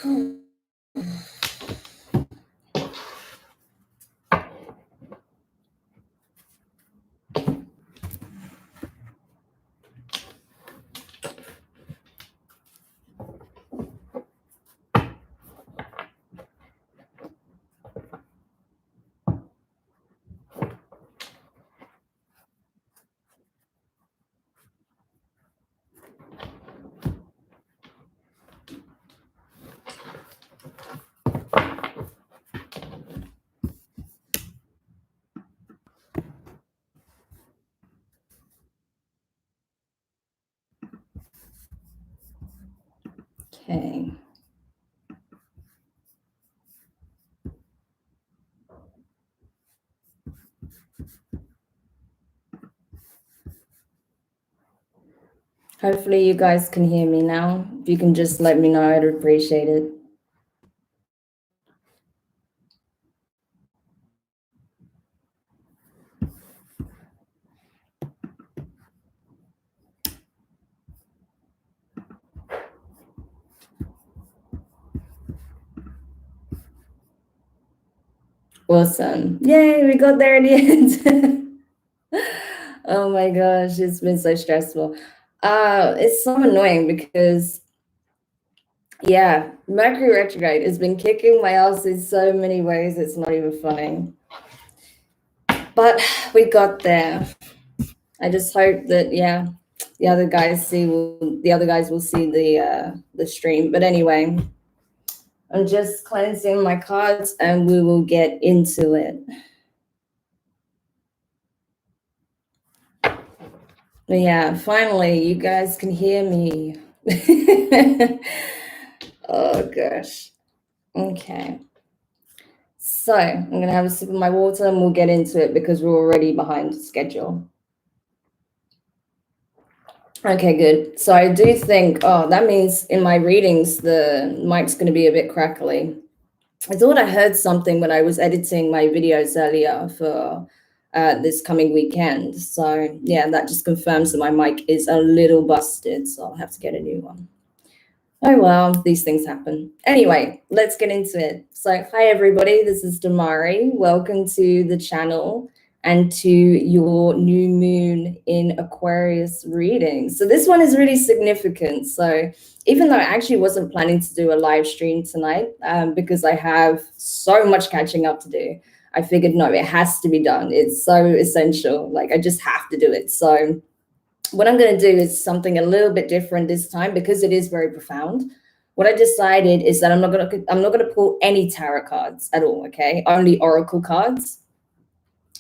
Okay. Hopefully you guys can hear me now. If you can just let me know, I'd appreciate it. Awesome. Yay, we got there in the end. Oh my gosh, it's been so stressful. It's so annoying because, yeah, Mercury retrograde has been kicking my ass in so many ways, it's not even funny. But we got there. I just hope that, yeah, the other guys will see the stream. But anyway, I'm just cleansing my cards and we will get into it. But yeah, finally, you guys can hear me. Oh gosh. Okay. So I'm gonna have a sip of my water and we'll get into it because we're already behind schedule. Okay, good. So I do think, oh, that means in my readings, the mic's gonna be a bit crackly. I thought I heard something when I was editing my videos earlier for this coming weekend. So yeah, that just confirms that my mic is a little busted. So I'll have to get a new one. Oh, well, these things happen. Anyway, let's get into it. So hi, everybody. This is Demari. Welcome to the channel and to your new moon in Aquarius reading. So this one is really significant. So even though I actually wasn't planning to do a live stream tonight because I have so much catching up to do, I figured, no, it has to be done. It's so essential. Like, I just have to do it. So what I'm going to do is something a little bit different this time because it is very profound. What I decided is that I'm not going to pull any tarot cards at all, okay? Only oracle cards.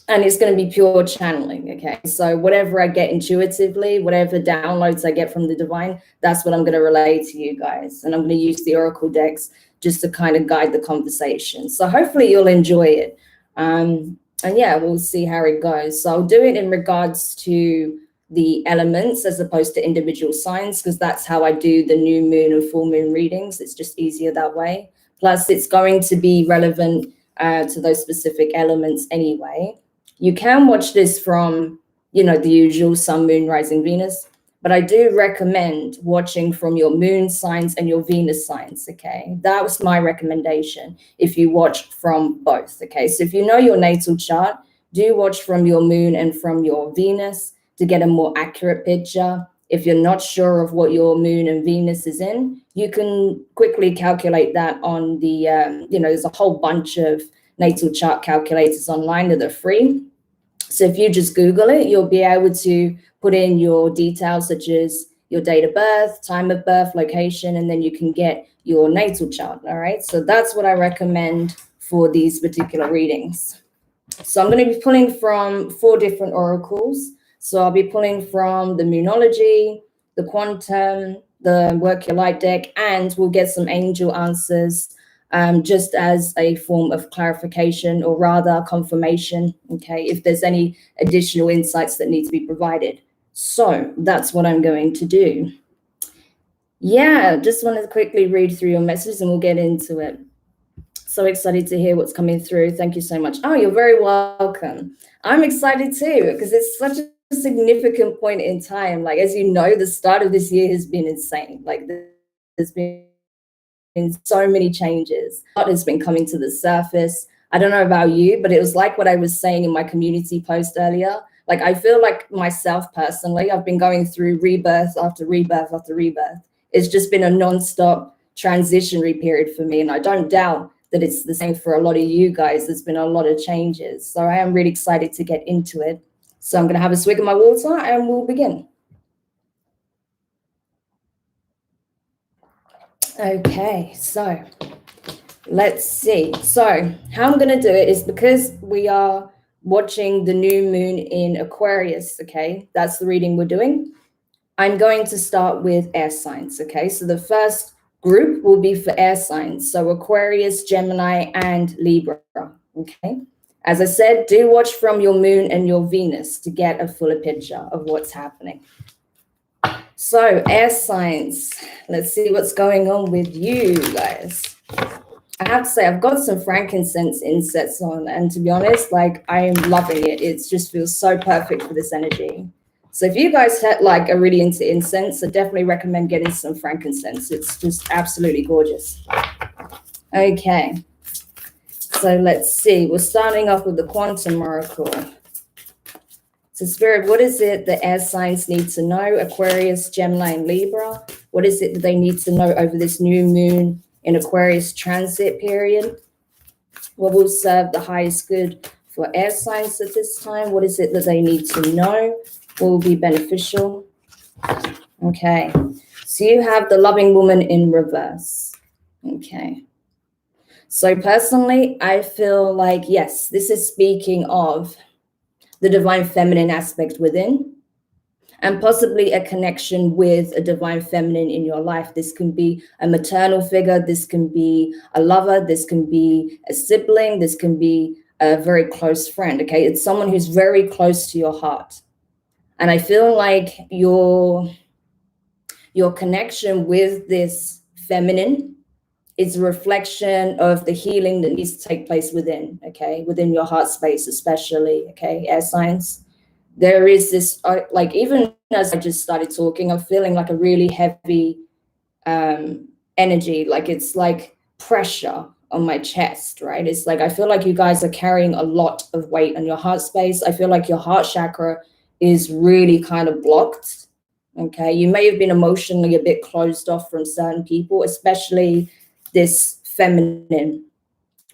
And it's going to be pure channeling, okay? So whatever I get intuitively, whatever downloads I get from the divine, that's what I'm going to relay to you guys. And I'm going to use the oracle decks just to kind of guide the conversation. So hopefully you'll enjoy it. And yeah, we'll see how it goes. So I'll do it in regards to the elements as opposed to individual signs, because that's how I do the new moon and full moon readings. It's just easier that way. Plus, it's going to be relevant to those specific elements anyway. You can watch this from, the usual sun, moon, rising, Venus, but I do recommend watching from your moon signs and your Venus signs, okay? That was my recommendation if you watch from both, okay? So if you know your natal chart, do watch from your moon and from your Venus to get a more accurate picture. If you're not sure of what your moon and Venus is in, you can quickly calculate that on the, there's a whole bunch of natal chart calculators online that are free. So if you just Google it, you'll be able to put in your details such as your date of birth, time of birth, location, and then you can get your natal chart, all right? So that's what I recommend for these particular readings. So I'm going to be pulling from 4 different oracles. So I'll be pulling from the Moonology, the Quantum, the Work Your Light deck, and we'll get some angel answers just as a form of clarification, or rather confirmation, okay, if there's any additional insights that need to be provided. So that's what I'm going to do. Yeah, just want to quickly read through your messages and we'll get into it. So excited to hear what's coming through. Thank you so much. Oh, you're very welcome. I'm excited too, because it's such a significant point in time. Like, as you know, the start of this year has been insane. Like, there's been been so many changes. A lot has been coming to the surface. I don't know about you, but it was like what I was saying in my community post earlier. Like, I feel like myself personally, I've been going through rebirth after rebirth after rebirth. It's just been a nonstop transitionary period for me. And I don't doubt that it's the same for a lot of you guys. There's been a lot of changes. So I am really excited to get into it. So I'm going to have a swig of my water and we'll begin. Okay, so let's see. So how I'm going to do it is, because we are watching the new moon in Aquarius, okay? That's the reading we're doing. I'm going to start with air signs, okay? So the first group will be for air signs. So Aquarius, Gemini, and Libra, okay? As I said, do watch from your moon and your Venus to get a fuller picture of what's happening. So air signs, let's see what's going on with you guys. I have to say, I've got some frankincense insets on, and to be honest, like, I'm loving it. It just feels so perfect for this energy. So if you guys are really into incense, I definitely recommend getting some frankincense. It's just absolutely gorgeous. Okay, so let's see. We're starting off with the quantum oracle. So Spirit, what is it that air signs need to know? Aquarius, Gemini, and Libra. What is it that they need to know over this new moon in Aquarius transit period? What will serve the highest good for air signs at this time? What is it that they need to know? What will be beneficial? Okay, so you have the loving woman in reverse. Okay, so personally, I feel like, yes, this is speaking of the divine feminine aspect within, and possibly a connection with a divine feminine in your life. This can be a maternal figure, this can be a lover, this can be a sibling, this can be a very close friend, okay? It's someone who's very close to your heart. And I feel like your connection with this feminine is a reflection of the healing that needs to take place within, okay? Within your heart space, especially, okay, air signs. There is this, like, even as I just started talking, I'm feeling like a really heavy energy, like it's like pressure on my chest, right? It's like, I feel like you guys are carrying a lot of weight on your heart space. I feel like your heart chakra is really kind of blocked, okay? You may have been emotionally a bit closed off from certain people, especially this feminine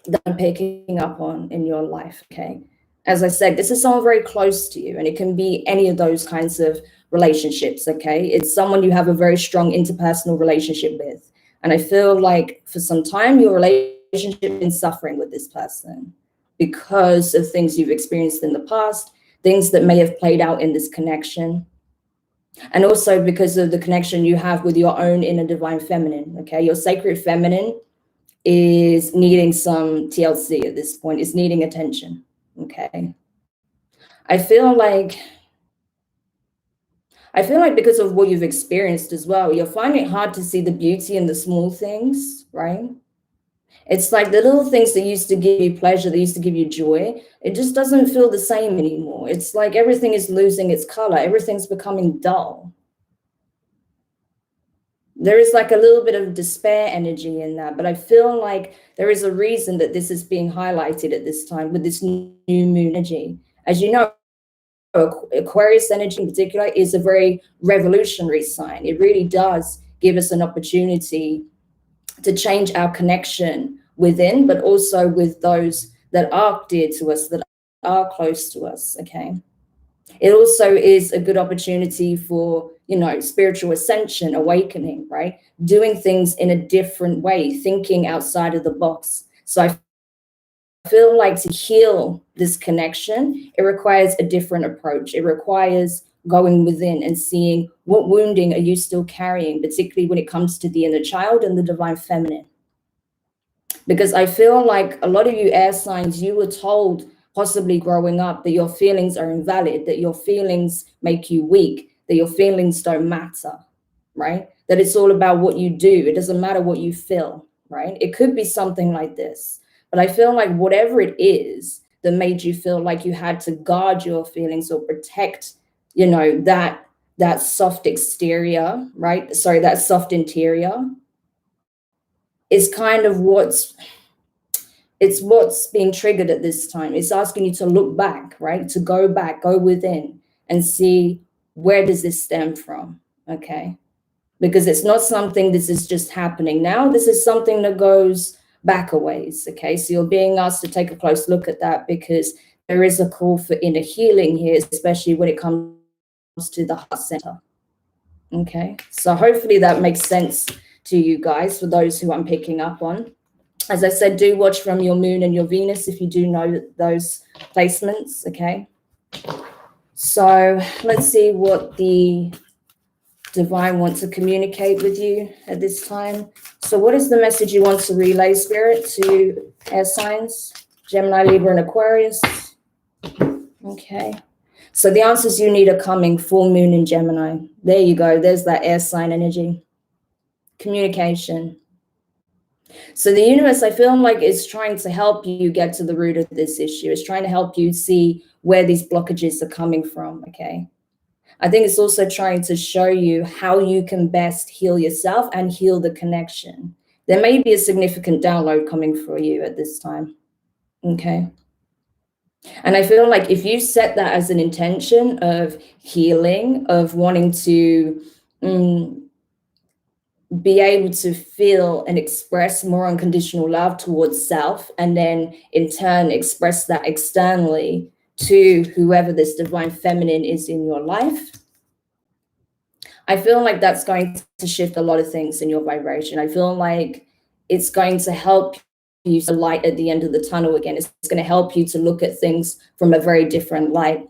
that I'm picking up on in your life, okay? As I said, this is someone very close to you, and it can be any of those kinds of relationships, okay? It's someone you have a very strong interpersonal relationship with. And I feel like for some time, your relationship has been suffering with this person because of things you've experienced in the past, things that may have played out in this connection, and also because of the connection you have with your own inner divine feminine, okay? Your sacred feminine is needing some TLC at this point, is needing attention, okay? I feel like because of what you've experienced as well, you're finding it hard to see the beauty in the small things, right? It's like the little things that used to give you pleasure, that used to give you joy, it just doesn't feel the same anymore. It's like everything is losing its color. Everything's becoming dull. There is like a little bit of despair energy in that, but I feel like there is a reason that this is being highlighted at this time with this new moon energy. As you know, Aquarius energy in particular is a very revolutionary sign. It really does give us an opportunity to change our connection within, but also with those that are dear to us, that are close to us, okay? It also is a good opportunity for, spiritual ascension, awakening, right? Doing things in a different way, thinking outside of the box. So I feel like to heal this connection, it requires a different approach. It requires going within and seeing what wounding are you still carrying, particularly when it comes to the inner child and the divine feminine. Because I feel like a lot of you air signs, you were told possibly growing up that your feelings are invalid, that your feelings make you weak, that your feelings don't matter, right? That it's all about what you do. It doesn't matter what you feel, right? It could be something like this. But I feel like whatever it is that made you feel like you had to guard your feelings or protect, that soft exterior, right? Sorry, that soft interior. is kind of what's being triggered at this time. It's asking you to look back, right? To go back, go within and see, where does this stem from? Okay. Because it's not something this is just happening now. This is something that goes back a ways. Okay. So you're being asked to take a close look at that, because there is a call for inner healing here, especially when it comes to the heart center. Okay. So hopefully that makes sense to you guys, for those who I'm picking up on. As I said, do watch from your moon and your Venus if you do know those placements, okay? So let's see what the divine wants to communicate with you at this time. So what is the message you want to relay, Spirit, to air signs? Gemini, Libra, and Aquarius. Okay. So the answers you need are coming. Full moon in Gemini. There you go. There's that air sign energy. Communication. So the universe, I feel like, is trying to help you get to the root of this issue. It's trying to help you see where these blockages are coming from, okay? I think it's also trying to show you how you can best heal yourself and heal the connection. There may be a significant download coming for you at this time, okay? And I feel like if you set that as an intention of healing, of wanting to be able to feel and express more unconditional love towards self, and then in turn express that externally to whoever this divine feminine is in your life, I feel like that's going to shift a lot of things in your vibration. I feel like it's going to help you see the light at the end of the tunnel again. It's going to help you to look at things from a very different light.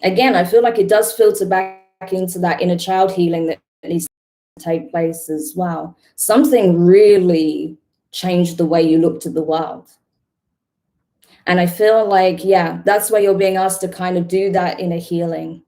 Again, I feel like it does filter back into that inner child healing that needs take place as well. Something really changed the way you look to the world. And I feel like, yeah, that's where you're being asked to kind of do that inner healing,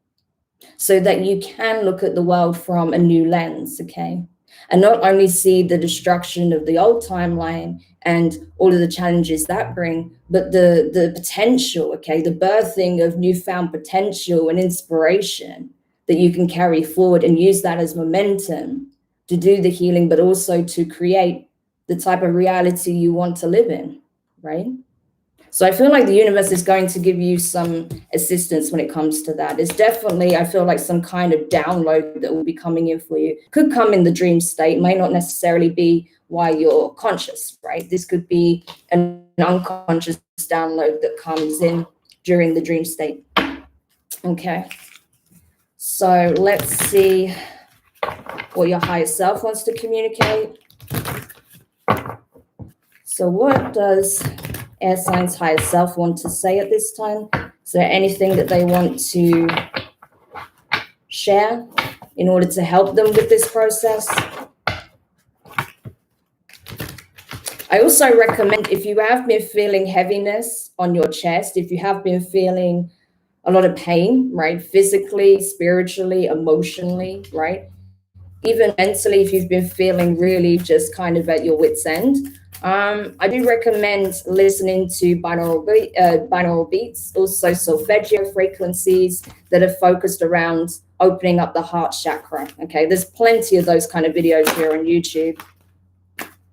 so that you can look at the world from a new lens, okay? And not only see the destruction of the old timeline and all of the challenges that bring, but the potential, okay? The birthing of newfound potential and inspiration that you can carry forward and use that as momentum to do the healing, but also to create the type of reality you want to live in, right? So I feel like the universe is going to give you some assistance when it comes to that. It's definitely, I feel like, some kind of download that will be coming in for you. Could come in the dream state, might not necessarily be while you're conscious, right? This could be an unconscious download that comes in during the dream state. Okay. So let's see what your higher self wants to communicate. So what does air signs higher self want to say at this time? Is there anything that they want to share in order to help them with this process? I also recommend, if you have been feeling heaviness on your chest, if you have been feeling a lot of pain, right? Physically, spiritually, emotionally, right? Even mentally, if you've been feeling really just kind of at your wit's end, I do recommend listening to binaural beats, also solfeggio frequencies that are focused around opening up the heart chakra. Okay, there's plenty of those kind of videos here on YouTube.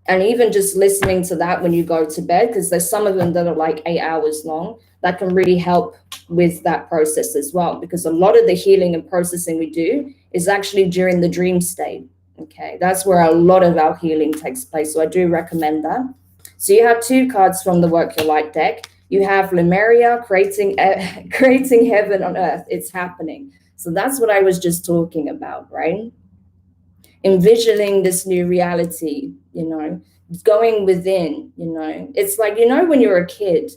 And even just listening to that when you go to bed, because there's some of them that are like 8 hours long, that can really help with that process as well. Because a lot of the healing and processing we do is actually during the dream state. Okay, that's where a lot of our healing takes place. So I do recommend that. So you have 2 cards from the Work Your Light deck. You have Lemuria, creating heaven on earth. It's happening. So that's what I was just talking about, right? Envisioning this new reality, going within, it's like, when you're a kid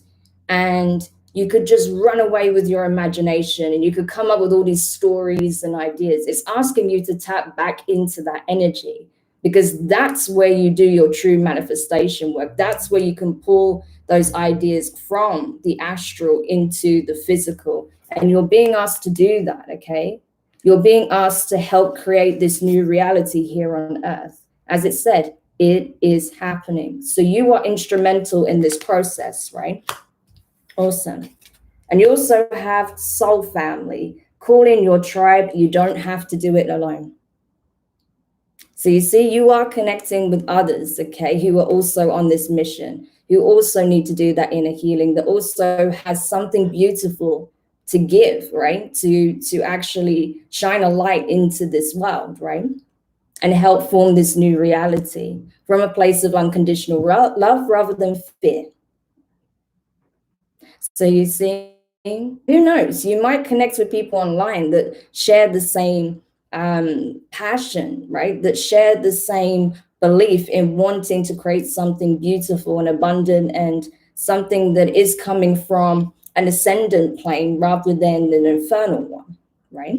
and you could just run away with your imagination and you could come up with all these stories and ideas. It's asking you to tap back into that energy, because that's where you do your true manifestation work. That's where you can pull those ideas from the astral into the physical. And you're being asked to do that, okay? You're being asked to help create this new reality here on earth. As it said, it is happening. So you are instrumental in this process, right? Awesome. And you also have soul family. Call in your tribe. You don't have to do it alone. So you see, you are connecting with others, okay, who are also on this mission, who also need to do that inner healing, that also has something beautiful to give, right? To actually shine a light into this world, right? And help form this new reality from a place of unconditional love rather than fear. So you see, who knows? You might connect with people online that share the same passion, right? That share the same belief in wanting to create something beautiful and abundant and something that is coming from an ascendant plane rather than an infernal one, right?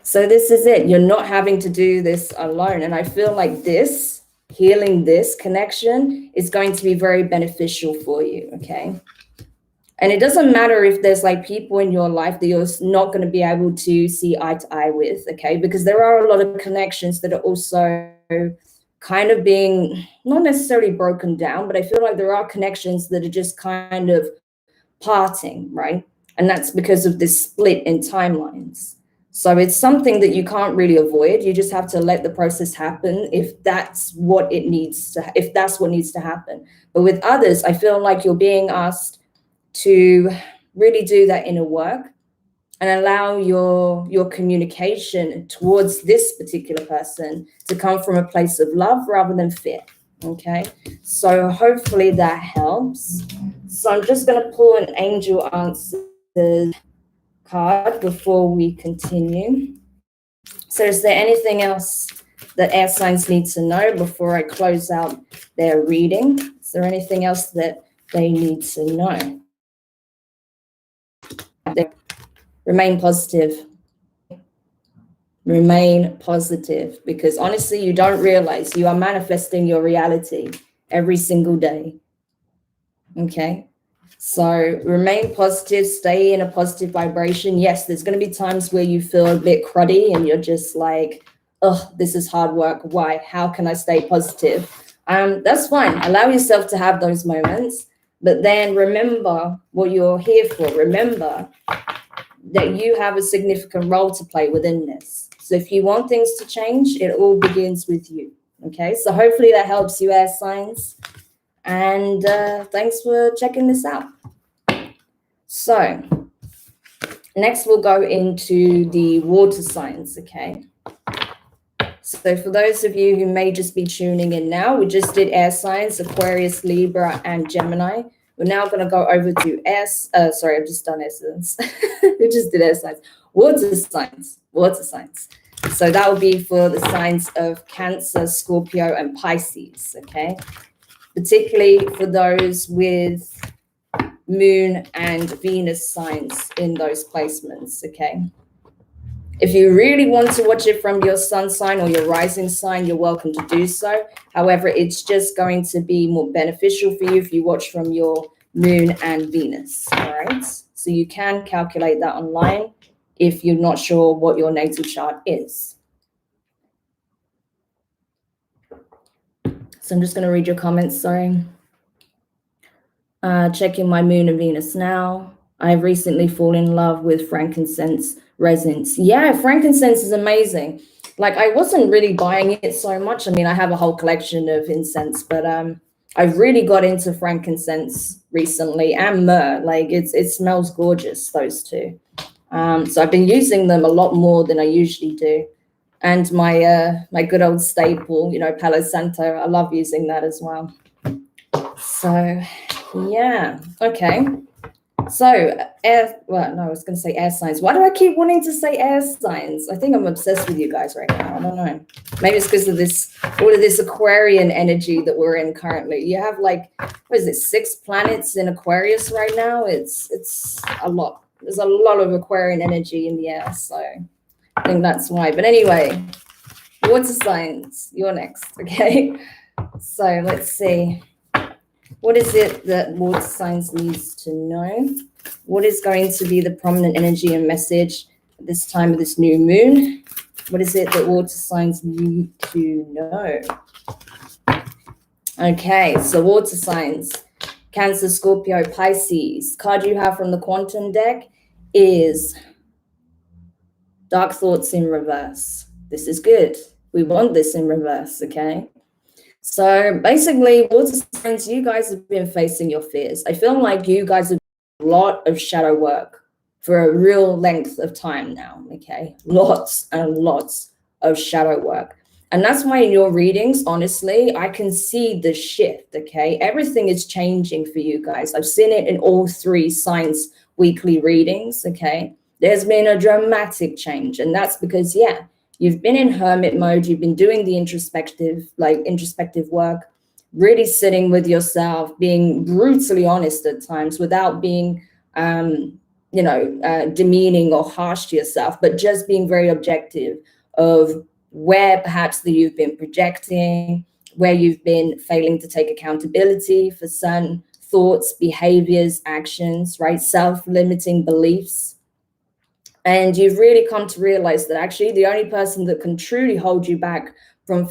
So this is it. You're not having to do this alone. And I feel like this, healing this connection is going to be very beneficial for you, okay? And it doesn't matter if there's like people in your life that you're not going to be able to see eye to eye with, okay? Because there are a lot of connections that are also kind of being not necessarily broken down, but I feel like there are connections that are just kind of parting, right? And that's because of this split in timelines. So it's something that you can't really avoid. You just have to let the process happen if that's what it needs to, if that's what needs to happen. But with others, I feel like you're being asked to really do that inner work and allow your communication towards this particular person to come from a place of love rather than fear. Okay, so hopefully that helps. So I'm just going to pull an angel answers card before we continue. So is there anything else that air signs need to know before I close out their reading? Is there anything else that they need to know? Remain positive. Remain positive, because honestly, you don't realize you are manifesting your reality every single day. Okay, so remain positive, stay in a positive vibration. Yes, there's going to be times where you feel a bit cruddy and you're just like, oh, this is hard work. Why? How can I stay positive? That's fine. Allow yourself to have those moments, but then remember what you're here for. Remember that you have a significant role to play within this. So if you want things to change, it all begins with you. Okay, so hopefully that helps you, air signs. And thanks for checking this out. So next we'll go into the water signs, okay? So for those of you who may just be tuning in now, we just did air signs, Aquarius, Libra, and Gemini. We're now going to go over to sorry, I've just done air signs. We just did air signs. Water signs, water signs. So that will be for the signs of Cancer, Scorpio, and Pisces, okay? Particularly for those with Moon and Venus signs in those placements, okay? If you really want to watch it from your sun sign or your rising sign, you're welcome to do so. However, it's just going to be more beneficial for you if you watch from your Moon and Venus, all right? So you can calculate that online if you're not sure what your natal chart is. So I'm just going to read your comments, sorry. Checking my Moon and Venus now. I've recently fallen in love with frankincense resins. Yeah, frankincense is amazing. Like, I wasn't really buying it so much. I mean, I have a whole collection of incense, but I've really got into frankincense recently, and myrrh. Like, it smells gorgeous, those two. So I've been using them a lot more than I usually do. And my good old staple, Palo Santo, I love using that as well. So yeah, okay. So I was going to say air signs. Why do I keep wanting to say air signs? I think I'm obsessed with you guys right now. I don't know. Maybe it's because of all of this Aquarian energy that we're in currently. You have like, what is it, 6 planets in Aquarius right now? It's a lot. There's a lot of Aquarian energy in the air, so I think that's why. But anyway, water signs, you're next, okay? So let's see. What is it that water signs needs to know? What is going to be the prominent energy and message at this time of this new moon? What is it that water signs need to know? Okay, so water signs, Cancer, Scorpio, Pisces. Card you have from the quantum deck is Dark Thoughts in Reverse. This is good. We want this in reverse, okay? So basically, water signs, you guys have been facing your fears. I feel like you guys have done a lot of shadow work for a real length of time now, okay? Lots and lots of shadow work. And that's why in your readings, honestly, I can see the shift, okay? Everything is changing for you guys. I've seen it in all 3 signs weekly readings, okay? There's been a dramatic change. And that's because, yeah, you've been in hermit mode, you've been doing the introspective work, really sitting with yourself, being brutally honest at times without being, demeaning or harsh to yourself, but just being very objective of where perhaps that you've been projecting, where you've been failing to take accountability for certain thoughts, behaviors, actions, right? Self-limiting beliefs. And you've really come to realize that actually the only person that can truly hold you back from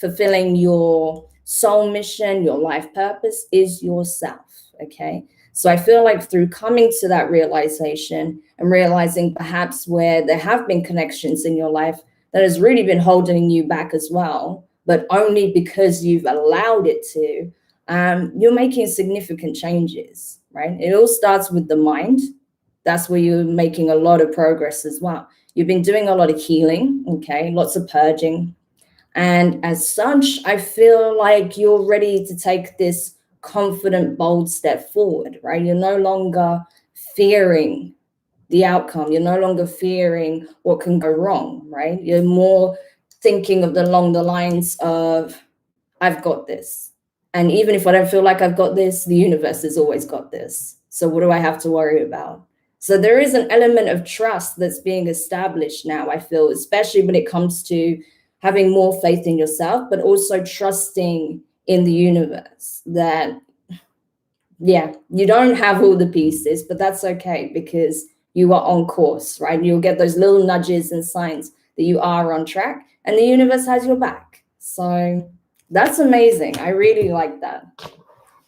fulfilling your soul mission, your life purpose, is yourself, okay? So I feel like through coming to that realization and realizing perhaps where there have been connections in your life that has really been holding you back as well, but only because you've allowed it to, you're making significant changes, right? It all starts with the mind. That's where you're making a lot of progress as well. You've been doing a lot of healing, okay? Lots of purging. And as such, I feel like you're ready to take this confident, bold step forward, right? You're no longer fearing the outcome. You're no longer fearing what can go wrong, right? You're more thinking along the lines of, I've got this. And even if I don't feel like I've got this, the universe has always got this. So what do I have to worry about? So there is an element of trust that's being established now, I feel, especially when it comes to having more faith in yourself, but also trusting in the universe that, yeah, you don't have all the pieces, but that's okay because you are on course, right? You'll get those little nudges and signs that you are on track and the universe has your back. So that's amazing. I really like that.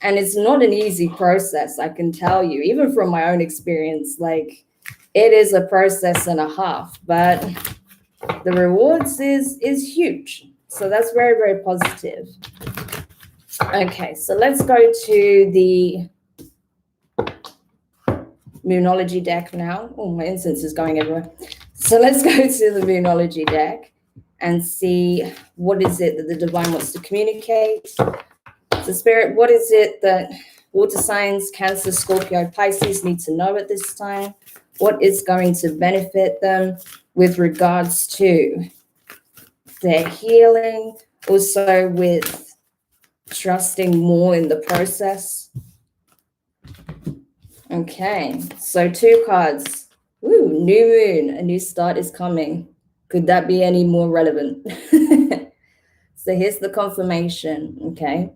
And it's not an easy process, I can tell you, even from my own experience. Like, it is a process and a half, but the rewards is huge. So that's very, very positive. Okay, so let's go to the Moonology deck now. Oh, my incense is going everywhere. So let's go to the Moonology deck and see what is it that the divine wants to communicate. So Spirit, what is it that water signs, Cancer, Scorpio, Pisces need to know at this time? What is going to benefit them with regards to their healing, also with trusting more in the process? Okay, so 2 cards. Ooh, new moon, a new start is coming. Could that be any more relevant? So here's the confirmation, okay?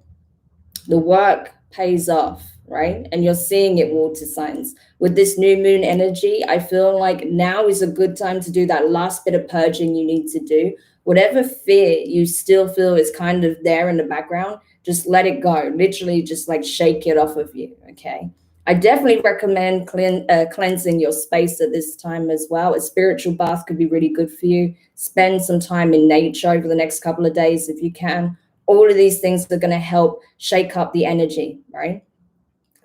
The work pays off, right? And you're seeing it, water signs. With this new moon energy, I feel like now is a good time to do that last bit of purging you need to do. Whatever fear you still feel is kind of there in the background, just let it go. Literally just like shake it off of you, okay? I definitely recommend cleansing your space at this time as well. A spiritual bath could be really good for you. Spend some time in nature over the next couple of days if you can. All of these things are going to help shake up the energy, right?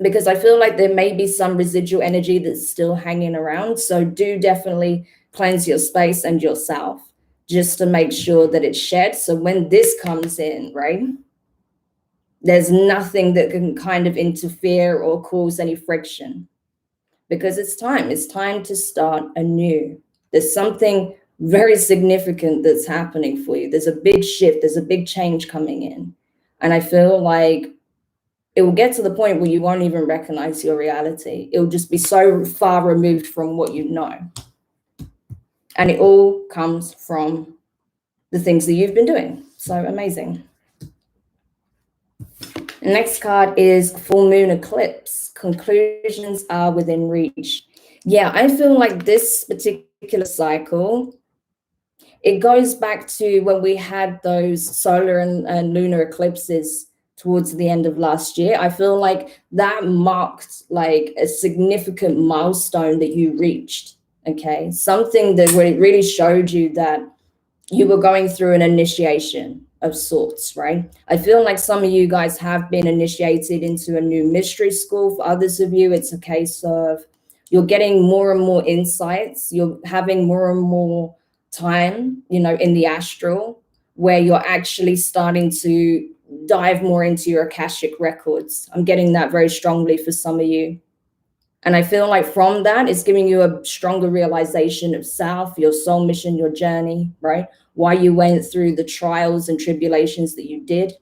Because I feel like there may be some residual energy that's still hanging around. So do definitely cleanse your space and yourself just to make sure that it's shed. So when this comes in, right, there's nothing that can kind of interfere or cause any friction, because it's time to start anew. There's something very significant that's happening for you. There's a big shift, there's a big change coming in. And I feel like it will get to the point where you won't even recognize your reality. It will just be so far removed from what you know. And it all comes from the things that you've been doing. So amazing. The next card is full moon eclipse. Conclusions are within reach. Yeah, I feel like this particular cycle, it goes back to when we had those solar and lunar eclipses towards the end of last year. I feel like that marked like a significant milestone that you reached, okay? Something that really showed you that you were going through an initiation of sorts, right? I feel like some of you guys have been initiated into a new mystery school. For others of you, it's a case of you're getting more and more insights. You're having more and more time, in the astral, where you're actually starting to dive more into your Akashic records. I'm getting that very strongly for some of you. And I feel like from that, it's giving you a stronger realization of self, your soul mission, your journey, right? Why you went through the trials and tribulations that you did,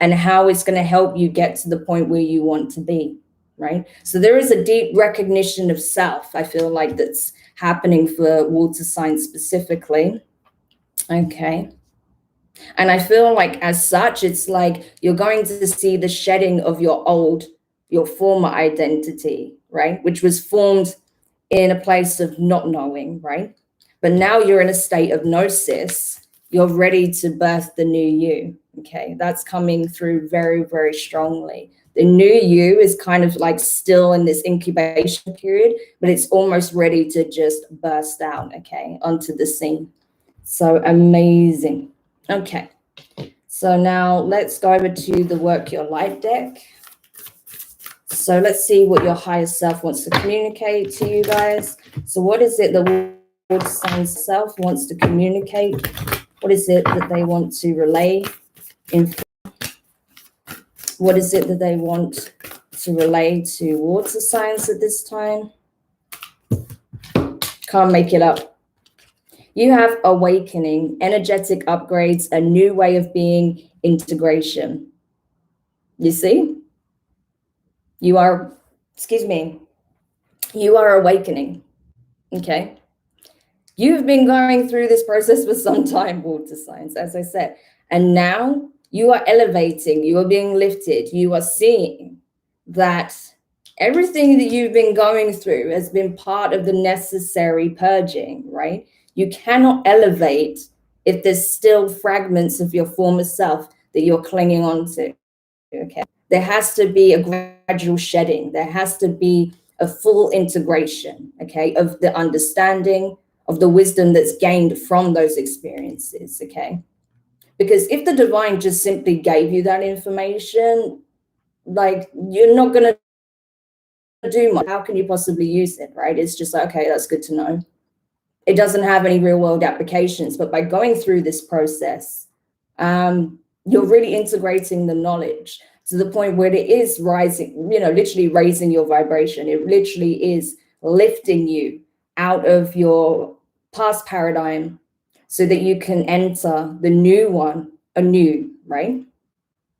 and how it's going to help you get to the point where you want to be, right? So there is a deep recognition of self, I feel like, that's happening for water signs specifically. Okay. And I feel like as such, it's like you're going to see the shedding of your former identity, right? Which was formed in a place of not knowing, right? But now you're in a state of gnosis. You're ready to birth the new you. Okay. That's coming through very, very strongly. The new you is kind of like still in this incubation period, but it's almost ready to just burst out, okay, onto the scene. So amazing. Okay. So now let's go over to the Work Your Light deck. So let's see what your higher self wants to communicate to you guys. So what is it the water sign self wants to communicate? What is it that they want to relay? What is it that they want to relay to water signs at this time? Can't make it up. You have awakening, energetic upgrades, a new way of being, integration. You see? You are awakening. Okay. You've been going through this process for some time, water signs, as I said. And now you are elevating, you are being lifted, you are seeing that everything that you've been going through has been part of the necessary purging, right? You cannot elevate if there's still fragments of your former self that you're clinging on to. Okay. There has to be a gradual shedding. There has to be a full integration, okay, of the understanding, of the wisdom that's gained from those experiences, okay? Because if the divine just simply gave you that information, like, you're not going to do much. How can you possibly use it, right? It's just like, okay, that's good to know. It doesn't have any real world applications, but by going through this process, you're really integrating the knowledge to the point where it is rising, literally raising your vibration. It literally is lifting you out of your past paradigm so that you can enter the new one anew, right?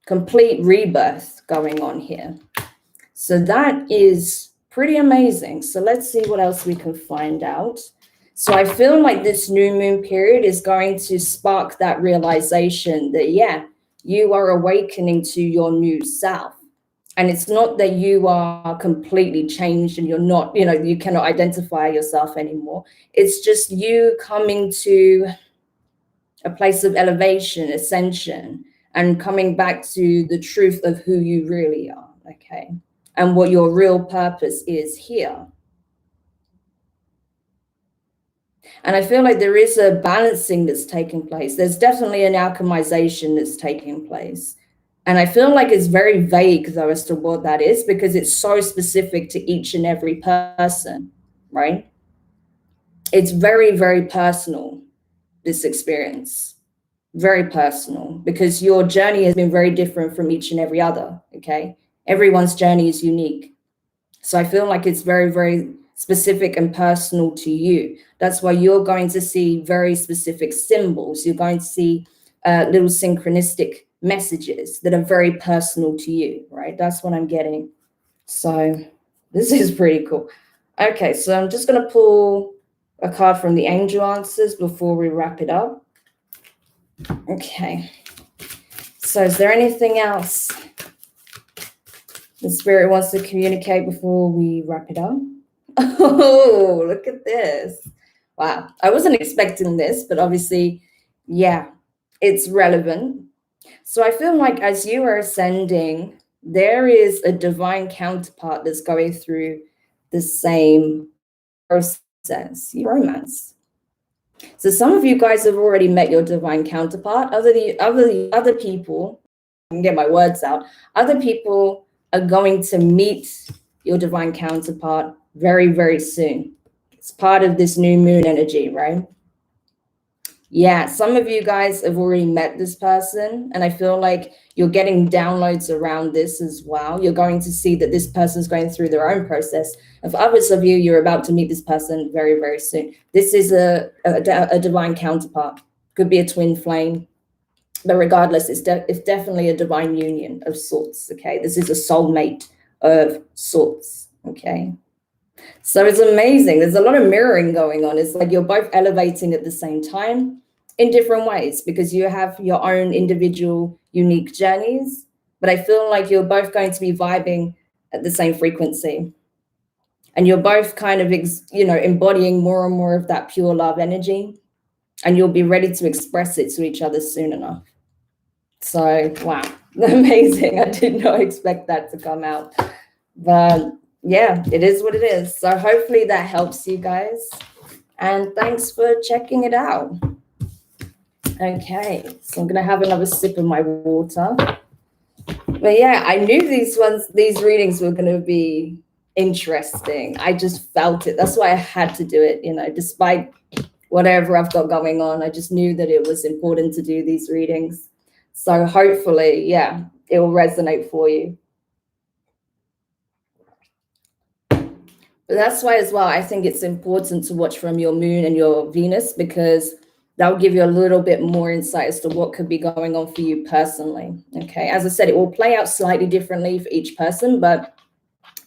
Complete rebirth going on here. So that is pretty amazing. So let's see what else we can find out. So I feel like this new moon period is going to spark that realization that, yeah, you are awakening to your new self. And it's not that you are completely changed and you're not, you cannot identify yourself anymore. It's just you coming to a place of elevation, ascension, and coming back to the truth of who you really are, okay? And what your real purpose is here. And I feel like there is a balancing that's taking place. There's definitely an alchemization that's taking place. And I feel like it's very vague, though, as to what that is, because it's so specific to each and every person, right? It's very, very personal, this experience. Very personal, because your journey has been very different from each and every other, okay? Everyone's journey is unique. So I feel like it's very, very specific and personal to you. That's why you're going to see very specific symbols. You're going to see little synchronistic messages that are very personal to you, right? That's what I'm getting. So this is pretty cool. Okay, so I'm just going to pull a card from the angel answers before we wrap it up. Okay. So is there anything else the spirit wants to communicate before we wrap it up? Oh, look at this. Wow. I wasn't expecting this, but obviously, yeah, it's relevant. So I feel like as you are ascending, there is a divine counterpart that's going through the same process, romance. So some of you guys have already met your divine counterpart. Other people, I can get my words out. Other people are going to meet your divine counterpart very, very soon. It's part of this new moon energy, right? Yeah, some of you guys have already met this person, and I feel like you're getting downloads around this as well. You're going to see that this person's going through their own process. And for others of you, you're about to meet this person very, very soon. This is a divine counterpart. Could be a twin flame, but regardless, it's definitely a divine union of sorts, okay? This is a soulmate of sorts, okay? So it's amazing. There's a lot of mirroring going on. It's like you're both elevating at the same time in different ways because you have your own individual unique journeys. But I feel like you're both going to be vibing at the same frequency. And you're both kind of, embodying more and more of that pure love energy. And you'll be ready to express it to each other soon enough. So, wow, amazing. I did not expect that to come out. But yeah, it is what it is. So hopefully that helps you guys. And thanks for checking it out. Okay, so I'm going to have another sip of my water. But yeah, I knew these readings were going to be interesting. I just felt it. That's why I had to do it, despite whatever I've got going on. I just knew that it was important to do these readings. So hopefully, yeah, it will resonate for you. But that's why as well, I think it's important to watch from your moon and your Venus, because that will give you a little bit more insight as to what could be going on for you personally. Okay, as I said, it will play out slightly differently for each person, but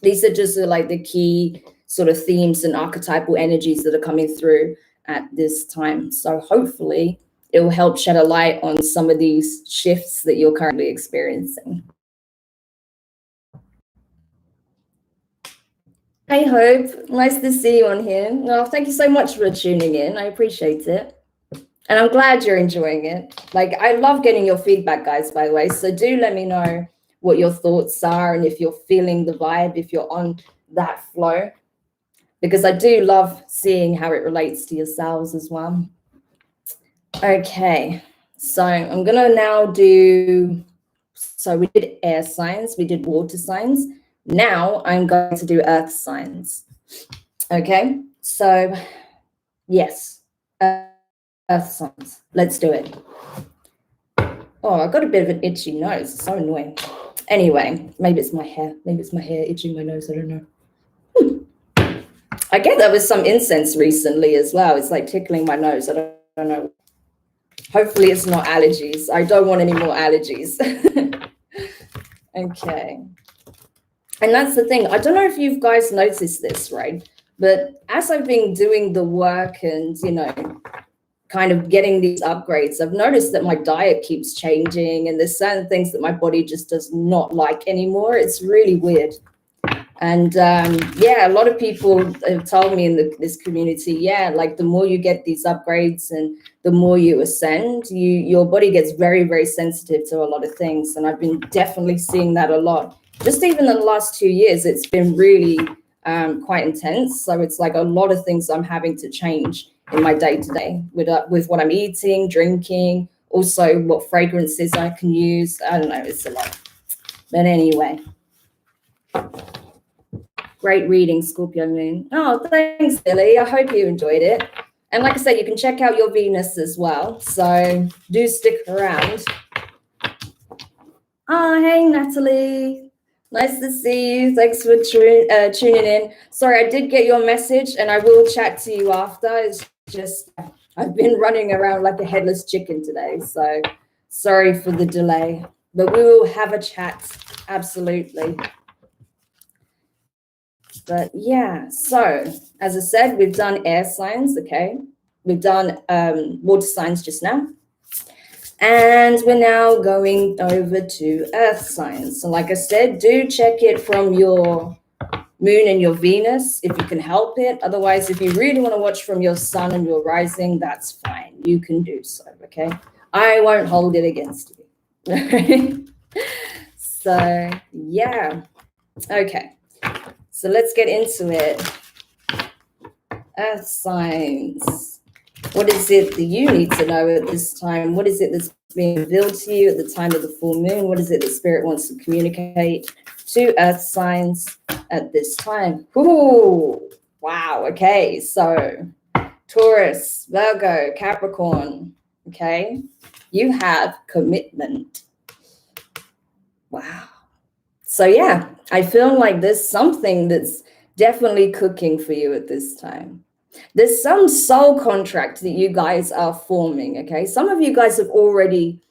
these are just like the key sort of themes and archetypal energies that are coming through at this time. So hopefully it will help shed a light on some of these shifts that you're currently experiencing. Hey Hope, nice to see you on here. Well, thank you so much for tuning in. I appreciate it. And I'm glad you're enjoying it. Like, I love getting your feedback, guys, by the way. So do let me know what your thoughts are and if you're feeling the vibe, if you're on that flow, because I do love seeing how it relates to yourselves as well. Okay, so I'm going to now so we did air signs, we did water signs. Now I'm going to do earth signs. Okay, so yes, earth signs. Let's do it. Oh, I've got a bit of an itchy nose. It's so annoying. Anyway, maybe it's my hair. Maybe it's my hair itching my nose. I don't know. I get that with some incense recently as well. It's like tickling my nose. I don't know. Hopefully it's not allergies. I don't want any more allergies. Okay. And that's the thing. I don't know if you guys noticed this, right? But as I've been doing the work and, kind of getting these upgrades, I've noticed that my diet keeps changing and there's certain things that my body just does not like anymore. It's really weird. And yeah, a lot of people have told me in this community, yeah, like the more you get these upgrades and the more you ascend, your body gets very, very sensitive to a lot of things. And I've been definitely seeing that a lot. Just even in the last 2 years, it's been really quite intense. So it's like a lot of things I'm having to change in my day-to-day with what I'm eating, drinking, also what fragrances I can use. I don't know, it's a lot. But anyway. Great reading, Scorpio moon. Oh, thanks, Billy. I hope you enjoyed it. And like I said, you can check out your Venus as well. So do stick around. Oh, hey, Natalie. Nice to see you. Thanks for tuning in. Sorry, I did get your message and I will chat to you after. It's just, I've been running around like a headless chicken today. So sorry for the delay, but we will have a chat. Absolutely. But yeah, so as I said, we've done air signs, okay? We've done water signs just now. And we're now going over to earth signs. So like I said, do check it from your moon and your Venus if you can help it. Otherwise, if you really want to watch from your sun and your rising, that's fine. You can do so, okay? I won't hold it against you. So yeah, okay. So let's get into it. Earth signs. What is it that you need to know at this time? What is it that's being revealed to you at the time of the full moon? What is it that Spirit wants to communicate to Earth signs at this time? Ooh, wow. Okay, so Taurus, Virgo, Capricorn. Okay, you have commitment. Wow. So yeah, I feel like there's something that's definitely cooking for you at this time. There's some soul contract that you guys are forming, okay? Some of you guys have already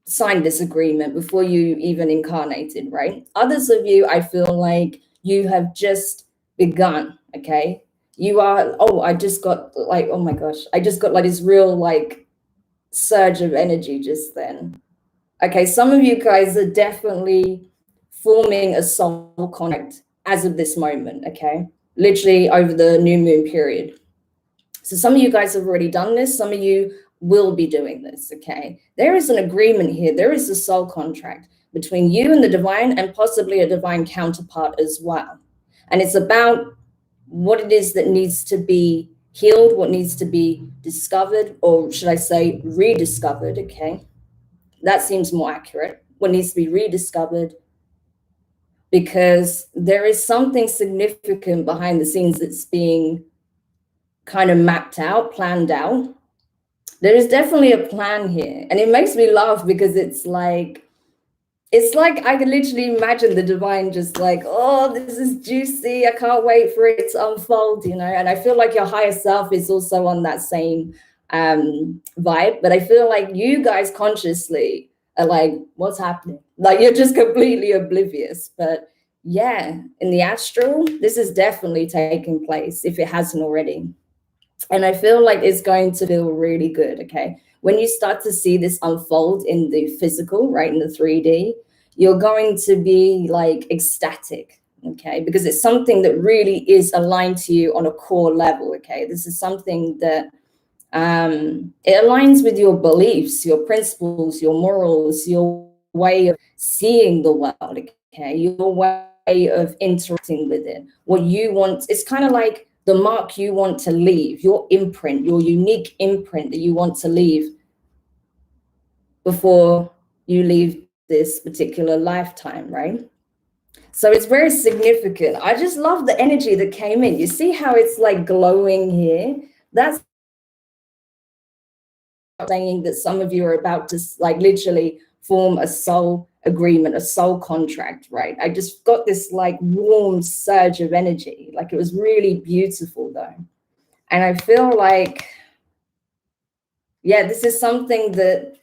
signed this agreement before you even incarnated, right? Others of you, I feel like you have just begun, okay? You are, oh, I just got like, oh my gosh, I just got like this real like surge of energy just then. Okay, some of you guys are definitely forming a soul contract as of this moment, okay? Literally over the new moon period. So some of you guys have already done this. Some of you will be doing this, okay? There is an agreement here. There is a soul contract between you and the divine and possibly a divine counterpart as well. And it's about what it is that needs to be healed, what needs to be discovered, or should I say rediscovered, okay? That seems more accurate. What needs to be rediscovered, because there is something significant behind the scenes that's being kind of mapped out, planned out. There is definitely a plan here. And it makes me laugh because it's like I can literally imagine the divine just like, oh, this is juicy. I can't wait for it to unfold, you know. And I feel like your higher self is also on that same vibe. But I feel like you guys consciously are like, what's happening? Like you're just completely oblivious. But yeah, in the astral, this is definitely taking place if it hasn't already. And I feel like it's going to feel really good, okay? When you start to see this unfold in the physical, right, in the 3D, you're going to be like ecstatic, okay? Because it's something that really is aligned to you on a core level, okay? This is something that it aligns with your beliefs, your principles, your morals, your way of seeing the world, okay? Your way of interacting with it. What you want, it's kind of like the mark you want to leave, your imprint, your unique imprint that you want to leave before you leave this particular lifetime, right? So it's very significant. I just love the energy that came in. You see how it's like glowing here? That's saying that some of you are about to like literally form a soul agreement, a soul contract, right? I just got this like warm surge of energy. Like it was really beautiful though. And I feel like, yeah, this is something that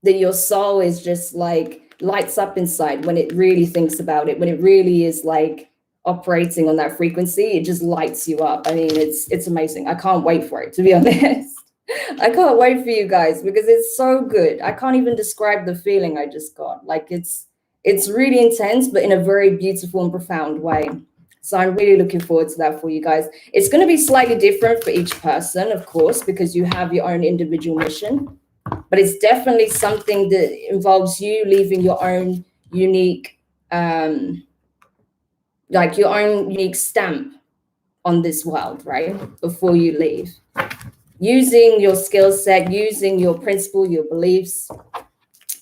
your soul is just like lights up inside when it really thinks about it, when it really is like operating on that frequency, it just lights you up. I mean, it's amazing. I can't wait for it, to be honest. I can't wait for you guys because it's so good. I can't even describe the feeling I just got. Like it's really intense, but in a very beautiful and profound way. So I'm really looking forward to that for you guys. It's going to be slightly different for each person, of course, because you have your own individual mission. But it's definitely something that involves you leaving your own unique, like your own unique stamp on this world, right? Before you leave. Using your skill set, using your principle, your beliefs,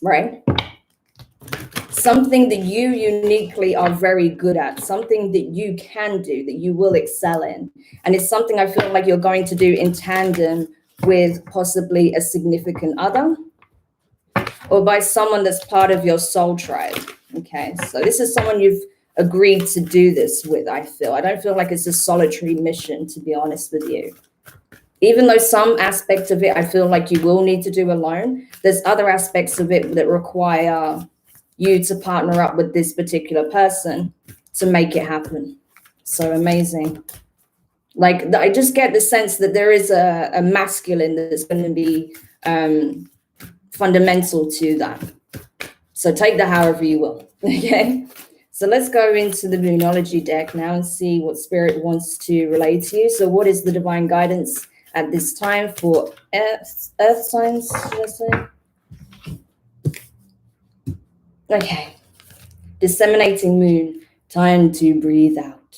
right? Something that you uniquely are very good at, something that you can do, that you will excel in. And it's something I feel like you're going to do in tandem with possibly a significant other or by someone that's part of your soul tribe. Okay, so this is someone you've agreed to do this with, I feel. I don't feel like it's a solitary mission, to be honest with you. Even though some aspects of it I feel like you will need to do alone, there's other aspects of it that require you to partner up with this particular person to make it happen. So amazing. Like I just get the sense that there is a masculine that's going to be fundamental to that. So take that however you will. Okay. So let's go into the Moonology deck now and see what Spirit wants to relay to you. So what is the divine guidance at this time for earth signs, should I say? Okay. Disseminating moon, time to breathe out.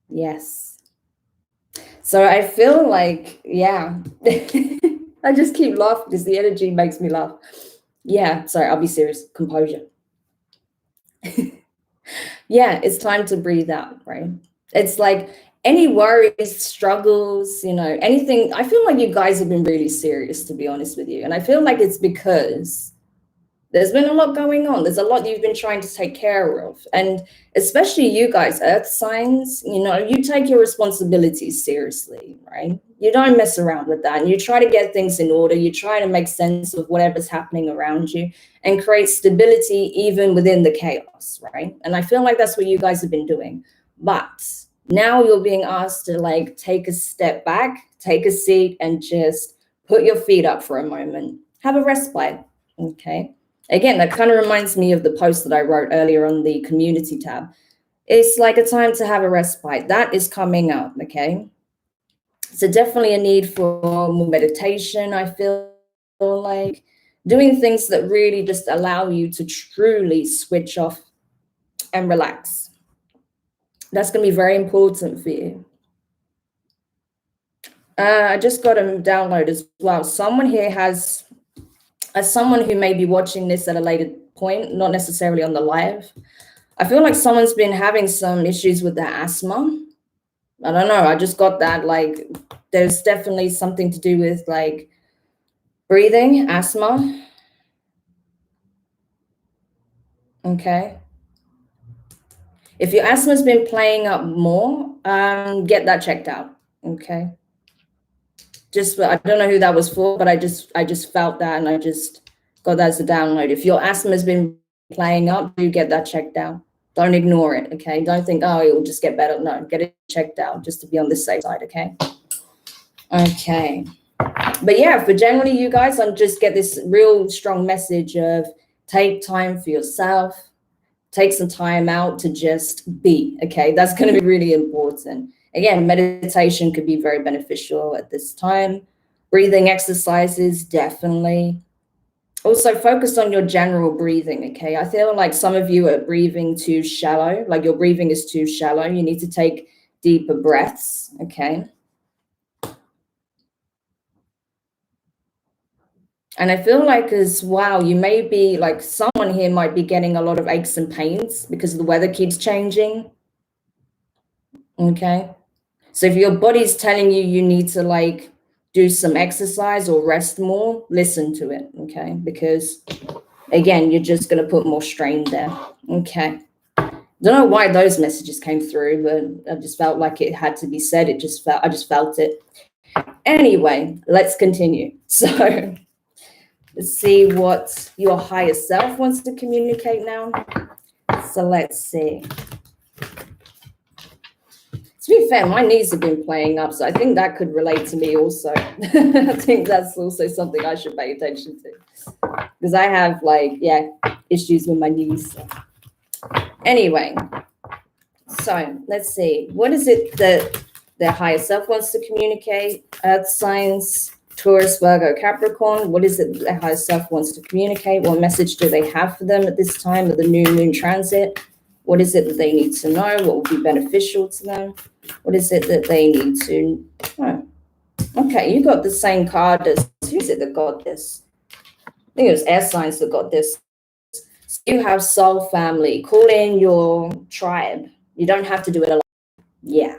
Yes. So I feel like, yeah, I just keep laughing because the energy makes me laugh. Yeah, sorry, I'll be serious. Composure. Yeah, it's time to breathe out, right? It's like any worries, struggles, anything. I feel like you guys have been really serious, to be honest with you. And I feel like it's because there's been a lot going on. There's a lot you've been trying to take care of. And especially you guys, earth signs, you take your responsibilities seriously, right? You don't mess around with that. And you try to get things in order. You try to make sense of whatever's happening around you and create stability even within the chaos, right? And I feel like that's what you guys have been doing. But now you're being asked to like take a step back, take a seat, and just put your feet up for a moment. Have a respite, okay? Again, that kind of reminds me of the post that I wrote earlier on the community tab. It's like a time to have a respite. That is coming up, okay? So definitely a need for more meditation, I feel like. Doing things that really just allow you to truly switch off and relax. That's going to be very important for you. I just got a download as well. Someone here has, as someone who may be watching this at a later point, not necessarily on the live, I feel like someone's been having some issues with their asthma. I don't know. I just got that. Like, there's definitely something to do with like breathing, asthma. Okay. If your asthma's been playing up more, get that checked out. Okay. Just, I don't know who that was for, but I just felt that, and I just got that as a download. If your asthma's been playing up, do get that checked out. Don't ignore it, okay? Don't think, oh, it will just get better. No, get it checked out just to be on the safe side, okay? Okay. But yeah, for generally you guys, I just get this real strong message of take time for yourself, take some time out to just be, okay? That's going to be really important. Again, meditation could be very beneficial at this time. Breathing exercises, definitely. Also, focus on your general breathing, okay? I feel like some of you are breathing too shallow, like your breathing is too shallow. You need to take deeper breaths, okay? And I feel like as well, you may be like someone here might be getting a lot of aches and pains because the weather keeps changing, okay? So if your body's telling you you need to like do some exercise or rest more, listen to it, okay? Because again, you're just going to put more strain there, okay? Don't know why those messages came through, but I just felt like it had to be said. I just felt it. Anyway, let's continue. So let's see what your higher self wants to communicate now. So let's see. To be fair, my knees have been playing up, so I think that could relate to me also. I think that's also something I should pay attention to, because I have issues with my knees. So. Anyway, so let's see. What is it that their higher self wants to communicate? Earth signs, Taurus, Virgo, Capricorn. What is it their higher self wants to communicate? What message do they have for them at this time of the new moon transit? What is it that they need to know? What will be beneficial to them? What is it that they need to know? Okay, you got the same card as, who's it that got this? I think it was air signs that got this. So you have soul family. Call in your tribe. You don't have to do it alone. Yeah.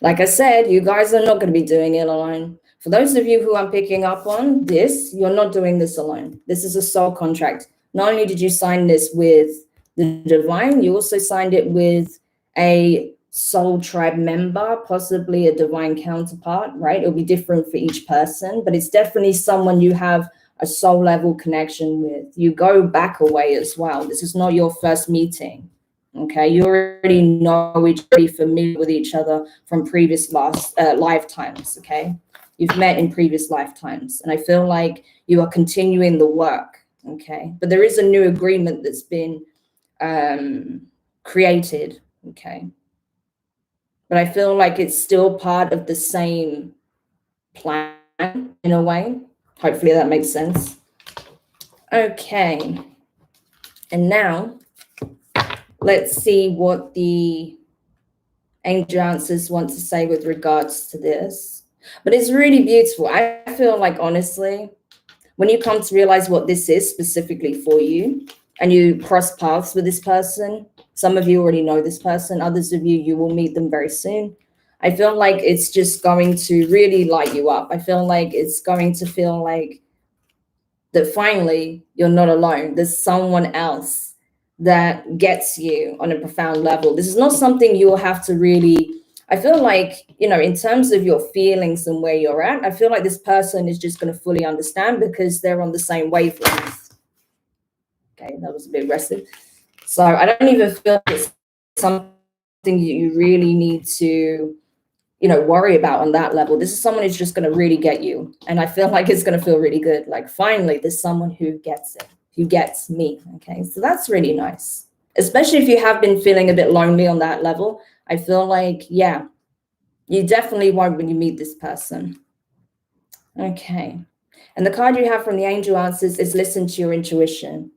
Like I said, you guys are not going to be doing it alone. For those of you who I'm picking up on this, you're not doing this alone. This is a soul contract. Not only did you sign this with the divine, you also signed it with a soul tribe member, possibly a divine counterpart, right? It'll be different for each person, but it's definitely someone you have a soul level connection with. You go back a way as well. This is not your first meeting. Okay, you already know each other, familiar with each other from previous lifetimes. Okay, you've met in previous lifetimes, and I feel like you are continuing the work. Okay, but there is a new agreement that's been created. Okay, but I feel like it's still part of the same plan in a way. Hopefully that makes sense. Okay, and now let's see what the angel answers want to say with regards to this. But it's really beautiful. I feel like, honestly, when you come to realize what this is specifically for you and you cross paths with this person, some of you already know this person, others of you, you will meet them very soon. I feel like it's just going to really light you up. I feel like it's going to feel like that finally you're not alone. There's someone else that gets you on a profound level. This is not something you'll have to really, I feel like, in terms of your feelings and where you're at, I feel like this person is just going to fully understand because they're on the same wavelength. Okay, that was a bit aggressive. So I don't even feel it's something you really need to, worry about on that level. This is someone who's just going to really get you. And I feel like it's going to feel really good. Like, finally, there's someone who gets it, who gets me. Okay, so that's really nice. Especially if you have been feeling a bit lonely on that level. I feel like, yeah, you definitely won't when you meet this person. Okay. And the card you have from the angel answers is listen to your intuition.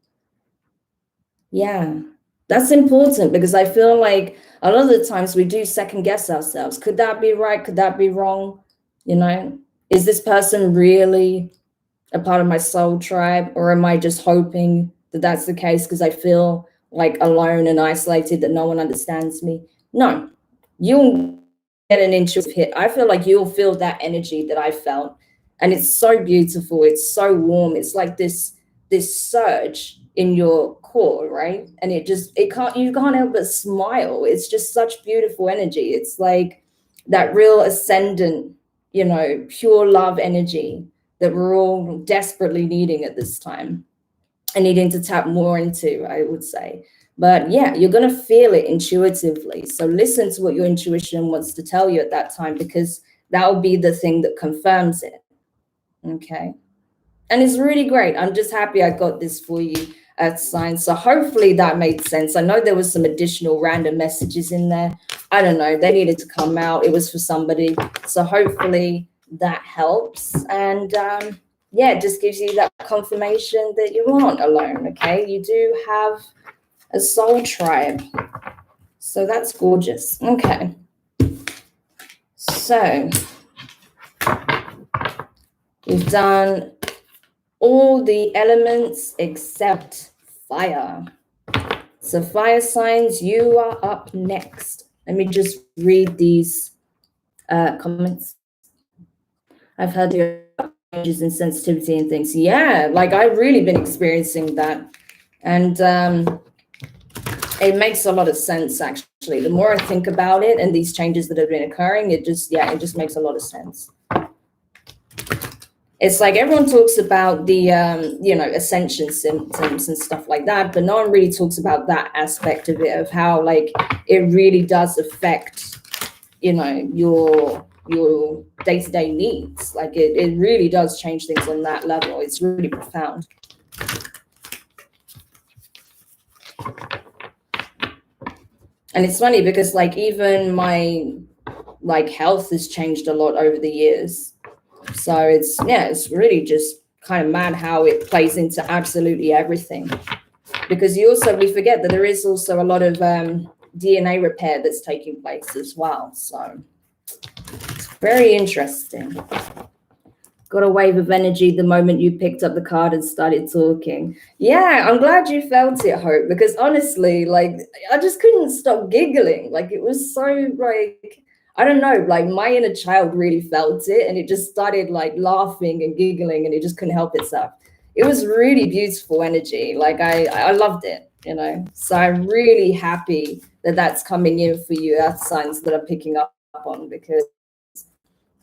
Yeah, that's important because I feel like a lot of the times we do second guess ourselves. Could that be right? Could that be wrong? Is this person really a part of my soul tribe, or am I just hoping that that's the case because I feel like alone and isolated, that no one understands me? No, you'll get an intuitive hit. I feel like you'll feel that energy that I felt, and it's so beautiful. It's so warm. It's like this surge in your core, right? And you can't help but smile. It's just such beautiful energy. It's like that real ascendant, pure love energy that we're all desperately needing at this time and needing to tap more into, I would say. But yeah, you're going to feel it intuitively. So listen to what your intuition wants to tell you at that time, because that will be the thing that confirms it. Okay. And it's really great. I'm just happy I got this for you at sign. So hopefully that made sense. I know there was some additional random messages in there. I don't know. They needed to come out. It was for somebody. So hopefully that helps. And yeah, it just gives you that confirmation that you aren't alone. Okay. You do have a soul tribe. So that's gorgeous. Okay. So we've done all the elements except fire. So fire signs, you are up next. Let me just read these comments. I've had your changes in sensitivity and things. Yeah, like I've really been experiencing that. And it makes a lot of sense, actually. The more I think about it and these changes that have been occurring, it just makes a lot of sense. It's like everyone talks about the, ascension symptoms and stuff like that, but no one really talks about that aspect of it, of how like it really does affect, your day-to-day needs. Like it really does change things on that level. It's really profound. And it's funny because like even my like health has changed a lot over the years. So it's really just kind of mad how it plays into absolutely everything. Because we forget that there is also a lot of DNA repair that's taking place as well. So it's very interesting. Got a wave of energy the moment you picked up the card and started talking. Yeah, I'm glad you felt it, Hope, because honestly, like I just couldn't stop giggling. Like it was so like, I don't know, like my inner child really felt it and it just started like laughing and giggling and it just couldn't help itself. It was really beautiful energy. Like I loved it, So I'm really happy that that's coming in for you. That's signs that I'm picking up on, because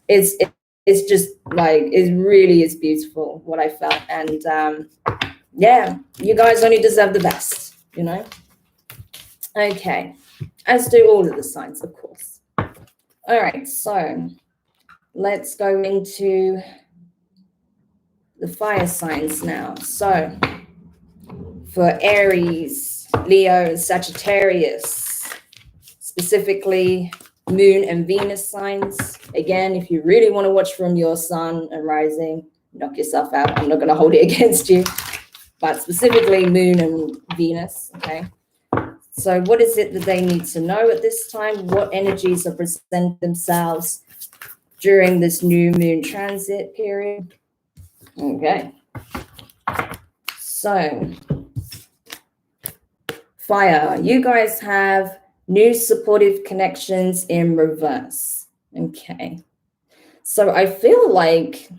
it's just like, it really is beautiful what I felt. And yeah, you guys only deserve the best, Okay, as do all of the signs, of course. All right, so let's go into the fire signs now. So for Aries, Leo, and Sagittarius, specifically Moon and Venus signs. Again, if you really want to watch from your sun and rising, knock yourself out. I'm not going to hold it against you, but specifically Moon and Venus, okay? So what is it that they need to know at this time? What energies are presenting themselves during this new moon transit period? Okay. So, fire, you guys have new supportive connections in reverse. Okay. So I feel like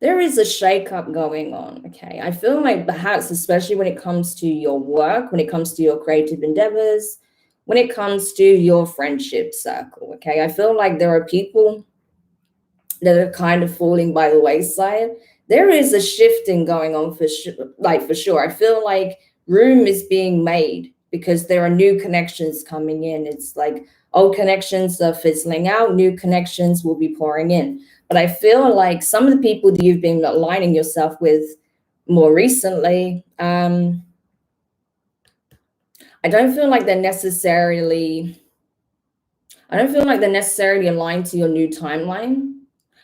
there is a shakeup going on. Okay. I feel like perhaps, especially when it comes to your work, when it comes to your creative endeavors, when it comes to your friendship circle. Okay. I feel like there are people that are kind of falling by the wayside. There is a shifting going on for sure. I feel like room is being made because there are new connections coming in. It's like old connections are fizzling out, new connections will be pouring in. But I feel like some of the people that you've been aligning yourself with more recently, I don't feel like they're necessarily aligned to your new timeline.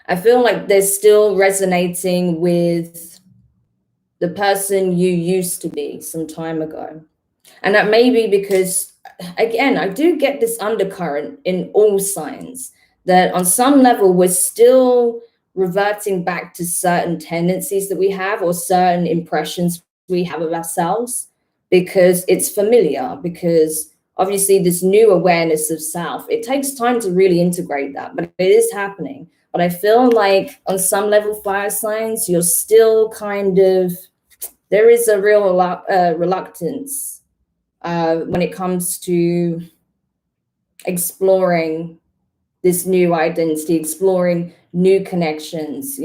I feel like they're still resonating with the person you used to be some time ago. And that may be because, again, I do get this undercurrent in all signs that on some level we're still reverting back to certain tendencies that we have or certain impressions we have of ourselves because it's familiar, because obviously this new awareness of self, it takes time to really integrate that, but it is happening. But I feel like on some level, fire signs, you're still kind of, there is a real reluctance when it comes to exploring this new identity, exploring new connections,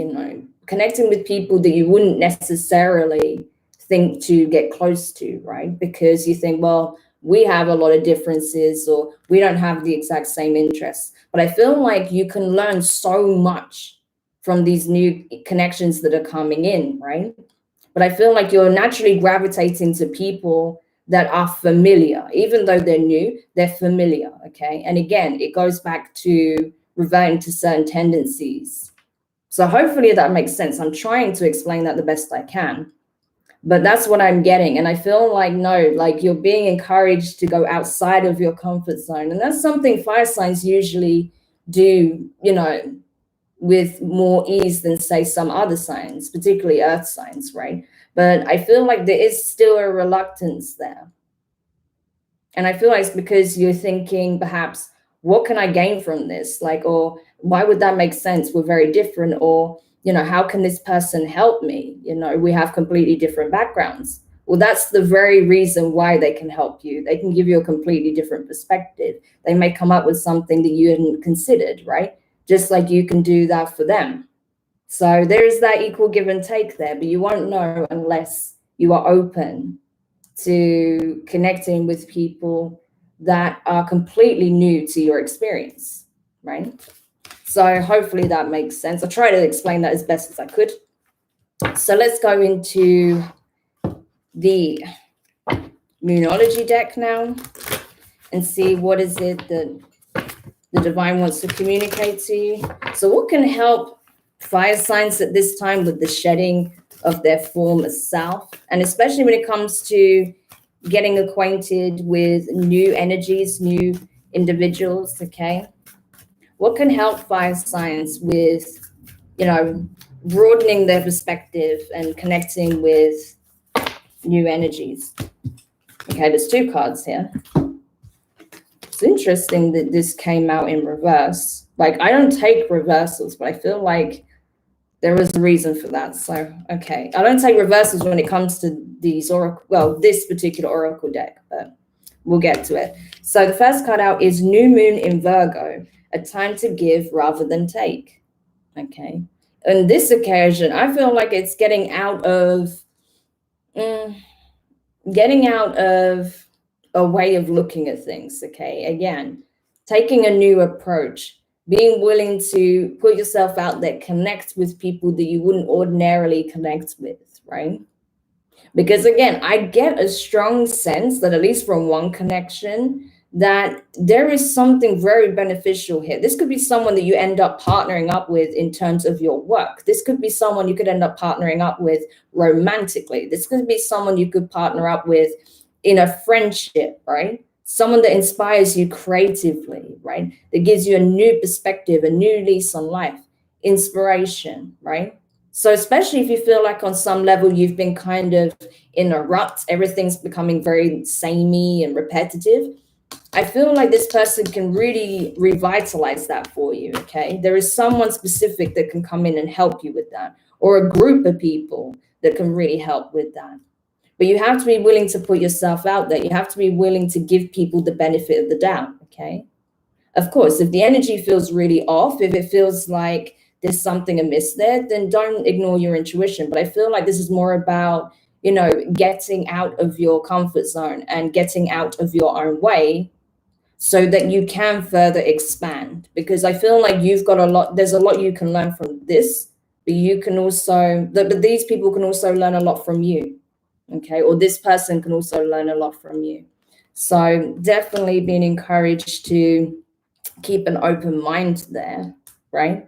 connecting with people that you wouldn't necessarily think to get close to, right? Because you think, well, we have a lot of differences or we don't have the exact same interests. But I feel like you can learn so much from these new connections that are coming in, right? But I feel like you're naturally gravitating to people that are familiar, even though they're new, they're familiar. Okay. And again, it goes back to reverting to certain tendencies. So hopefully that makes sense. I'm trying to explain that the best I can, but that's what I'm getting. And I feel like, no, like you're being encouraged to go outside of your comfort zone. And that's something fire signs usually do, with more ease than, say, some other signs, particularly earth signs, right? But I feel like there is still a reluctance there. And I feel like it's because you're thinking, perhaps, what can I gain from this? Like, or why would that make sense? We're very different. Or, how can this person help me? We have completely different backgrounds. Well, that's the very reason why they can help you. They can give you a completely different perspective. They may come up with something that you hadn't considered, right? Just like you can do that for them. So there is that equal give and take there, but you won't know unless you are open to connecting with people that are completely new to your experience, right? So hopefully that makes sense. I'll try to explain that as best as I could. So let's go into the Moonology deck now and see what is it that the divine wants to communicate to you. So what can help fire signs at this time with the shedding of their former self, and especially when it comes to getting acquainted with new energies, new individuals, okay? What can help fire signs with, broadening their perspective and connecting with new energies? Okay, there's two cards here. It's interesting that this came out in reverse. Like, I don't take reversals, but I feel like there was a reason for that. So, okay. I don't take reversals when it comes to these this particular oracle deck, but we'll get to it. So the first card out is New Moon in Virgo, a time to give rather than take. Okay. On this occasion, I feel like it's getting out of a way of looking at things, okay? Again, taking a new approach, being willing to put yourself out there, connect with people that you wouldn't ordinarily connect with, right? Because again, I get a strong sense that, at least from one connection, that there is something very beneficial here. This could be someone that you end up partnering up with in terms of your work. This could be someone you could end up partnering up with romantically. This could be someone you could partner up with in a friendship, right? Someone that inspires you creatively, right? That gives you a new perspective, a new lease on life, inspiration, right? So, especially if you feel like on some level you've been kind of in a rut, everything's becoming very samey and repetitive, I feel like this person can really revitalize that for you, okay? There is someone specific that can come in and help you with that, or a group of people that can really help with that. But you have to be willing to put yourself out there. You have to be willing to give people the benefit of the doubt, okay? Of course, if the energy feels really off, if it feels like there's something amiss there, then don't ignore your intuition. But I feel like this is more about, getting out of your comfort zone and getting out of your own way so that you can further expand. Because I feel like you've got there's a lot you can learn from this, but you can also, but these people can also learn a lot from you, okay? Or this person can also learn a lot from you. So definitely being encouraged to keep an open mind there, right?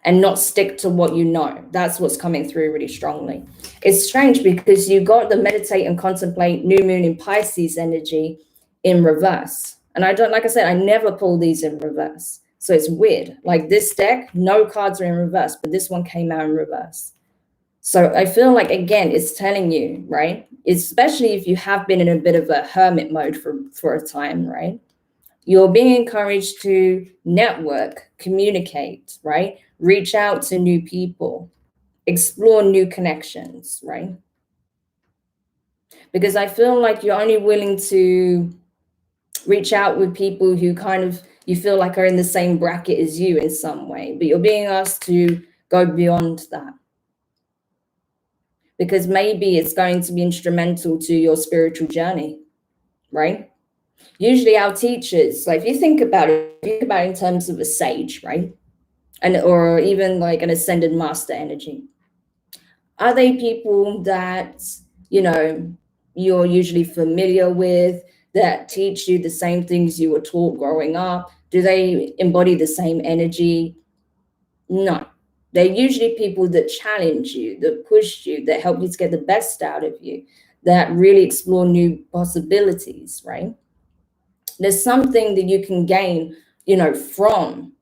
And not stick to what you know. That's what's coming through really strongly. It's strange because you got the meditate and contemplate new moon in Pisces energy in reverse. And like I said, I never pull these in reverse. So it's weird. Like this deck, no cards are in reverse, but this one came out in reverse. So I feel like, again, it's telling you, right? Especially if you have been in a bit of a hermit mode for a time, right? You're being encouraged to network, communicate, right? Reach out to new people, explore new connections, right? Because I feel like you're only willing to reach out with people who kind of you feel like are in the same bracket as you in some way, but you're being asked to go beyond that. Because maybe it's going to be instrumental to your spiritual journey, right? Usually our teachers, like if you think about it in terms of a sage, right? Or even like an ascended master energy. Are they people that, you're usually familiar with, that teach you the same things you were taught growing up? Do they embody the same energy? No. They're usually people that challenge you, that push you, that help you to get the best out of you, that really explore new possibilities, right? There's something that you can gain, from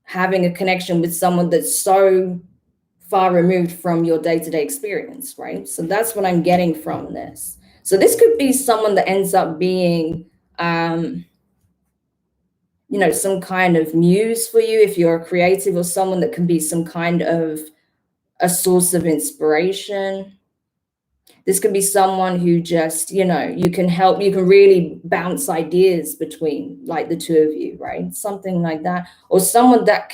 having a connection with someone that's so far removed from your day-to-day experience, right? So that's what I'm getting from this. So this could be someone that ends up being, some kind of muse for you if you're a creative, or someone that can be some kind of a source of inspiration. This could be someone who just, you can really bounce ideas between like the two of you, right? Something like that. Or someone that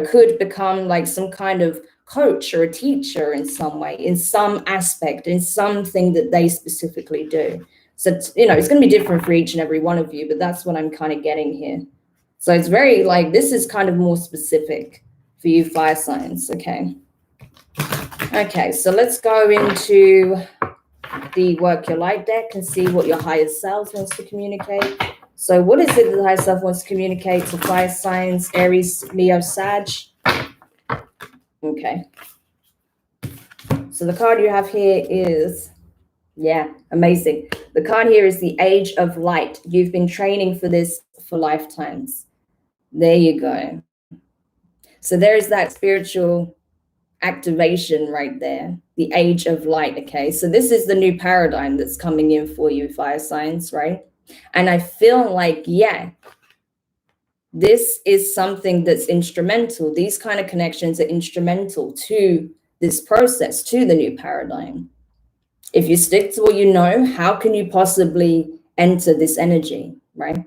could become like some kind of coach or a teacher in some way, in some aspect, in something that they specifically do. So, it's going to be different for each and every one of you, but that's what I'm kind of getting here. So it's very like, this is kind of more specific for you fire signs, okay? Okay, so let's go into the Work Your Light deck and see what your higher self wants to communicate. So what is it that the higher self wants to communicate to fire signs, Aries, Leo, Sag? Okay. So the card you have here is, amazing. The card here is the Age of Light. You've been training for this for lifetimes. There you go. So there is that spiritual activation right there, the Age of Light. Okay, so this is the new paradigm that's coming in for you, fire signs, right? And I feel like, this is something that's instrumental. These kind of connections are instrumental to this process, to the new paradigm. If you stick to what you know, how can you possibly enter this energy, right?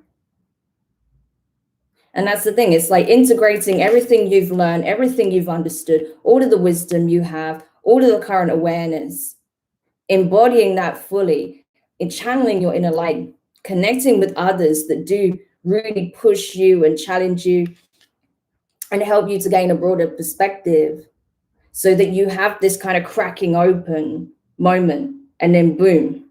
And that's the thing. It's like integrating everything you've learned, everything you've understood, all of the wisdom you have, all of the current awareness, embodying that fully, and channeling your inner light, connecting with others that do really push you and challenge you and help you to gain a broader perspective, so that you have this kind of cracking open moment, and then boom,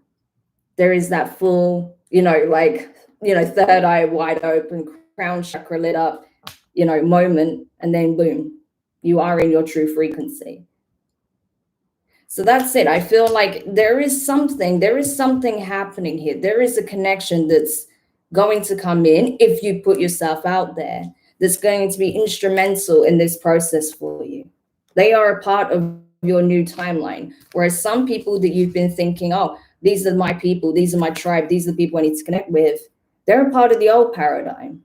there is that full, third eye wide open, crown chakra lit up, moment, and then boom, you are in your true frequency. So that's it. I feel like there is something happening here. There is a connection that's going to come in if you put yourself out there, that's going to be instrumental in this process for you. They are a part of your new timeline. Whereas some people that you've been thinking, oh, these are my people, these are my tribe, these are the people I need to connect with, they're a part of the old paradigm.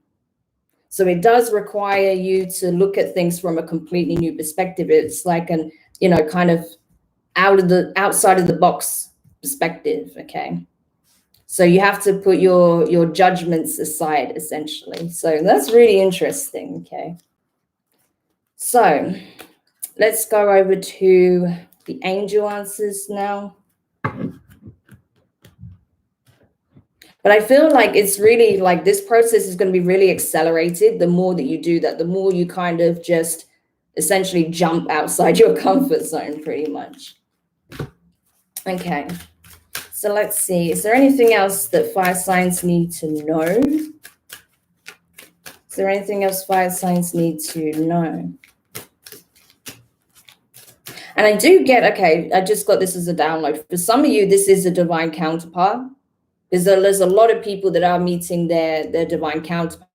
So it does require you to look at things from a completely new perspective. It's like an, kind of outside of the box perspective. Okay. So you have to put your judgments aside, essentially. So that's really interesting. Okay. So let's go over to the angel answers now. But I feel like it's really like this process is going to be really accelerated. The more that you do that, the more you kind of just essentially jump outside your comfort zone, pretty much. Okay. So let's see. Is there anything else that fire signs need to know? Is there anything else fire signs need to know? And I do get, okay, I just got this as a download. For some of you, this is a divine counterpart. There's a lot of people that are meeting their divine counterparts.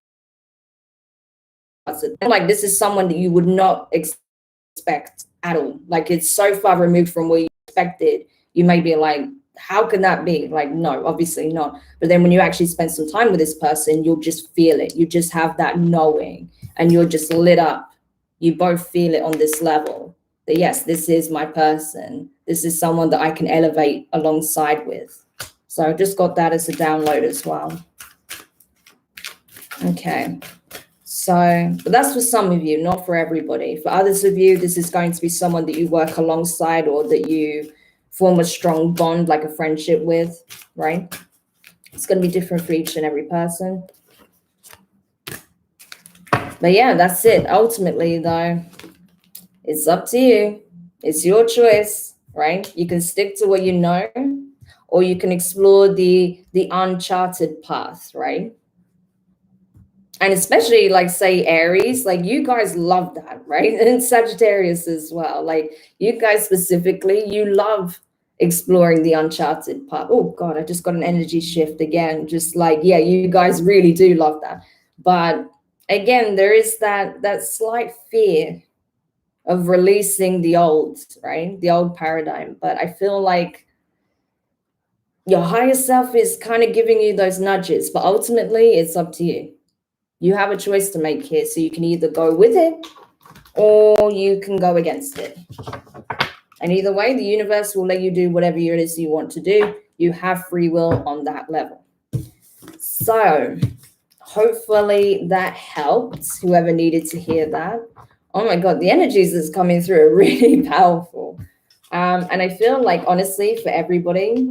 Like this is someone that you would not expect at all. Like it's so far removed from where you expected. You may be like, how can that be? Like, no, obviously not. But then when you actually spend some time with this person, you'll just feel it. You just have that knowing and you're just lit up. You both feel it on this level that, yes, this is my person. This is someone that I can elevate alongside with. So I just got that as a download as well. Okay. So, but that's for some of you, not for everybody. For others of you, this is going to be someone that you work alongside or that you form a strong bond, like a friendship with, right? It's going to be different for each and every person. But yeah, that's it. Ultimately, though, it's up to you. It's your choice, right? You can stick to what you know, or you can explore the uncharted path, right? And especially like say Aries, like you guys love that, right? And Sagittarius as well. Like you guys specifically, you love exploring the uncharted path. Oh God, I just got an energy shift again. Just like, yeah, you guys really do love that. But again, there is that slight fear of releasing the old, right? The old paradigm. But I feel like your higher self is kind of giving you those nudges, but ultimately it's up to you. You have a choice to make here. So you can either go with it or you can go against it. And either way, the universe will let you do whatever it is you want to do. You have free will on that level. So hopefully that helped whoever needed to hear that. Oh my God, the energies that's coming through are really powerful. And I feel like, honestly, for everybody,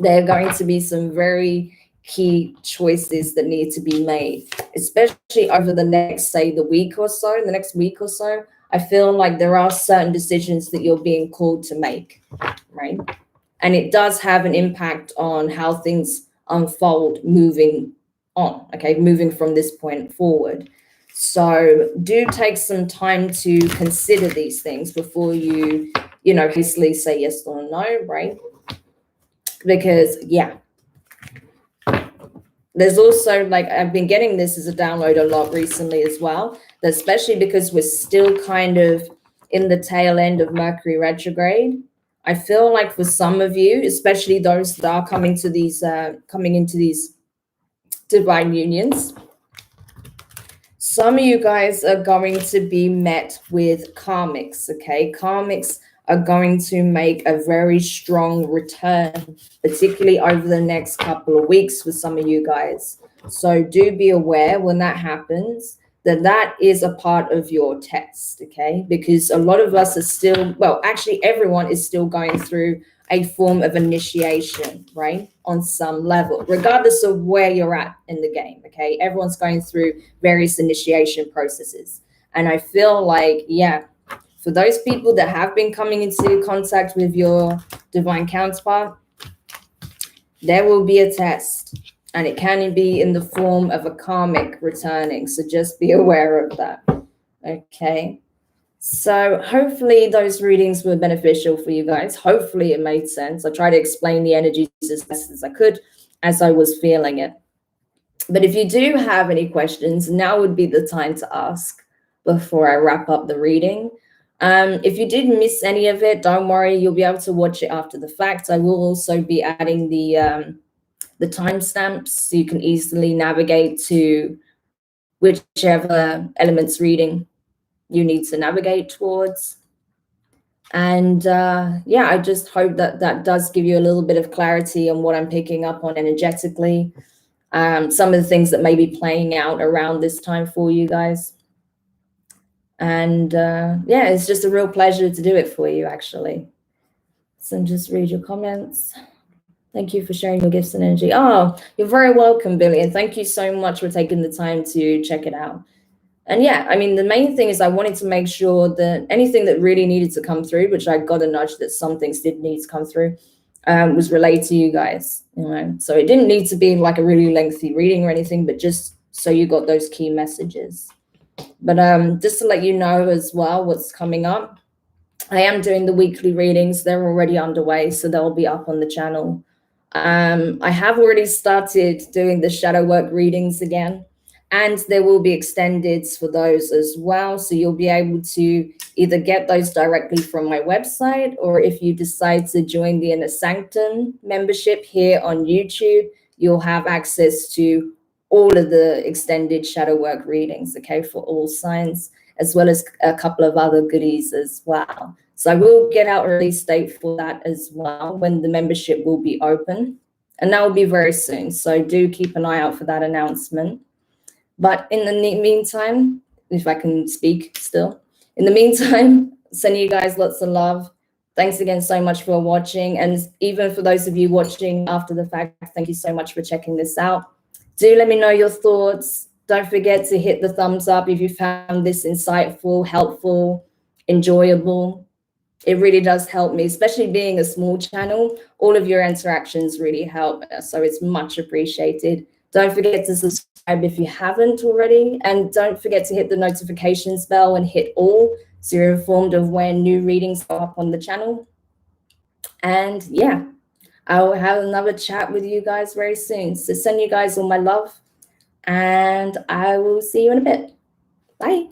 there are going to be some very key choices that need to be made, especially over the next, say, the next week or so. I feel like there are certain decisions that you're being called to make, right? And it does have an impact on how things unfold moving on, okay, moving from this point forward. So do take some time to consider these things before you hastily say yes or no, right? Because, yeah, there's also, like, I've been getting this as a download a lot recently as well, especially because we're still kind of in the tail end of Mercury retrograde. I feel like for some of you, especially those that are coming into these divine unions, some of you guys are going to be met with karmics, okay? Karmics are going to make a very strong return, particularly over the next couple of weeks for some of you guys. So do be aware when that happens that is a part of your test, okay? Because a lot of us are still, well, actually everyone is still going through a form of initiation, right? On some level, regardless of where you're at in the game, okay? Everyone's going through various initiation processes. And I feel like, yeah, for those people that have been coming into contact with your divine counterpart, there will be a test, and it can be in the form of a karmic returning. So just be aware of that, okay? So hopefully those readings were beneficial for you guys. Hopefully it made sense. I tried to explain the energies as best as I could as I was feeling it. But if you do have any questions, now would be the time to ask before I wrap up the reading. If you did miss any of it, don't worry, you'll be able to watch it after the fact. I will also be adding the timestamps so you can easily navigate to whichever elements reading you need to navigate towards. And yeah, I just hope that that does give you a little bit of clarity on what I'm picking up on energetically. Some of the things that may be playing out around this time for you guys. And yeah, it's just a real pleasure to do it for you, actually. So just read your comments. Thank you for sharing your gifts and energy. Oh, you're very welcome, Billy. And thank you so much for taking the time to check it out. And yeah, I mean, the main thing is I wanted to make sure that anything that really needed to come through, which I got a nudge that some things did need to come through, was relayed to you guys. You know, so it didn't need to be like a really lengthy reading or anything, but just so you got those key messages. But just to let you know as well what's coming up, I am doing the weekly readings. They're already underway, so they'll be up on the channel. I have already started doing the shadow work readings again, and there will be extendeds for those as well. So you'll be able to either get those directly from my website, or if you decide to join the Inner Sanctum membership here on YouTube, you'll have access to all of the extended shadow work readings, okay, for all signs, as well as a couple of other goodies as well. So I will get out a release date for that as well, when the membership will be open. And that will be very soon. So do keep an eye out for that announcement. But in the meantime, if I can speak still, in the meantime, sending you guys lots of love. Thanks again so much for watching. And even for those of you watching after the fact, thank you so much for checking this out. Do let me know your thoughts. Don't forget to hit the thumbs up if you found this insightful, helpful, enjoyable. It really does help me, especially being a small channel. All of your interactions really help, so it's much appreciated. Don't forget to subscribe if you haven't already, and don't forget to hit the notifications bell and hit all so you're informed of when new readings go up on the channel. And yeah, I'll have another chat with you guys very soon. So send you guys all my love, and I will see you in a bit. Bye.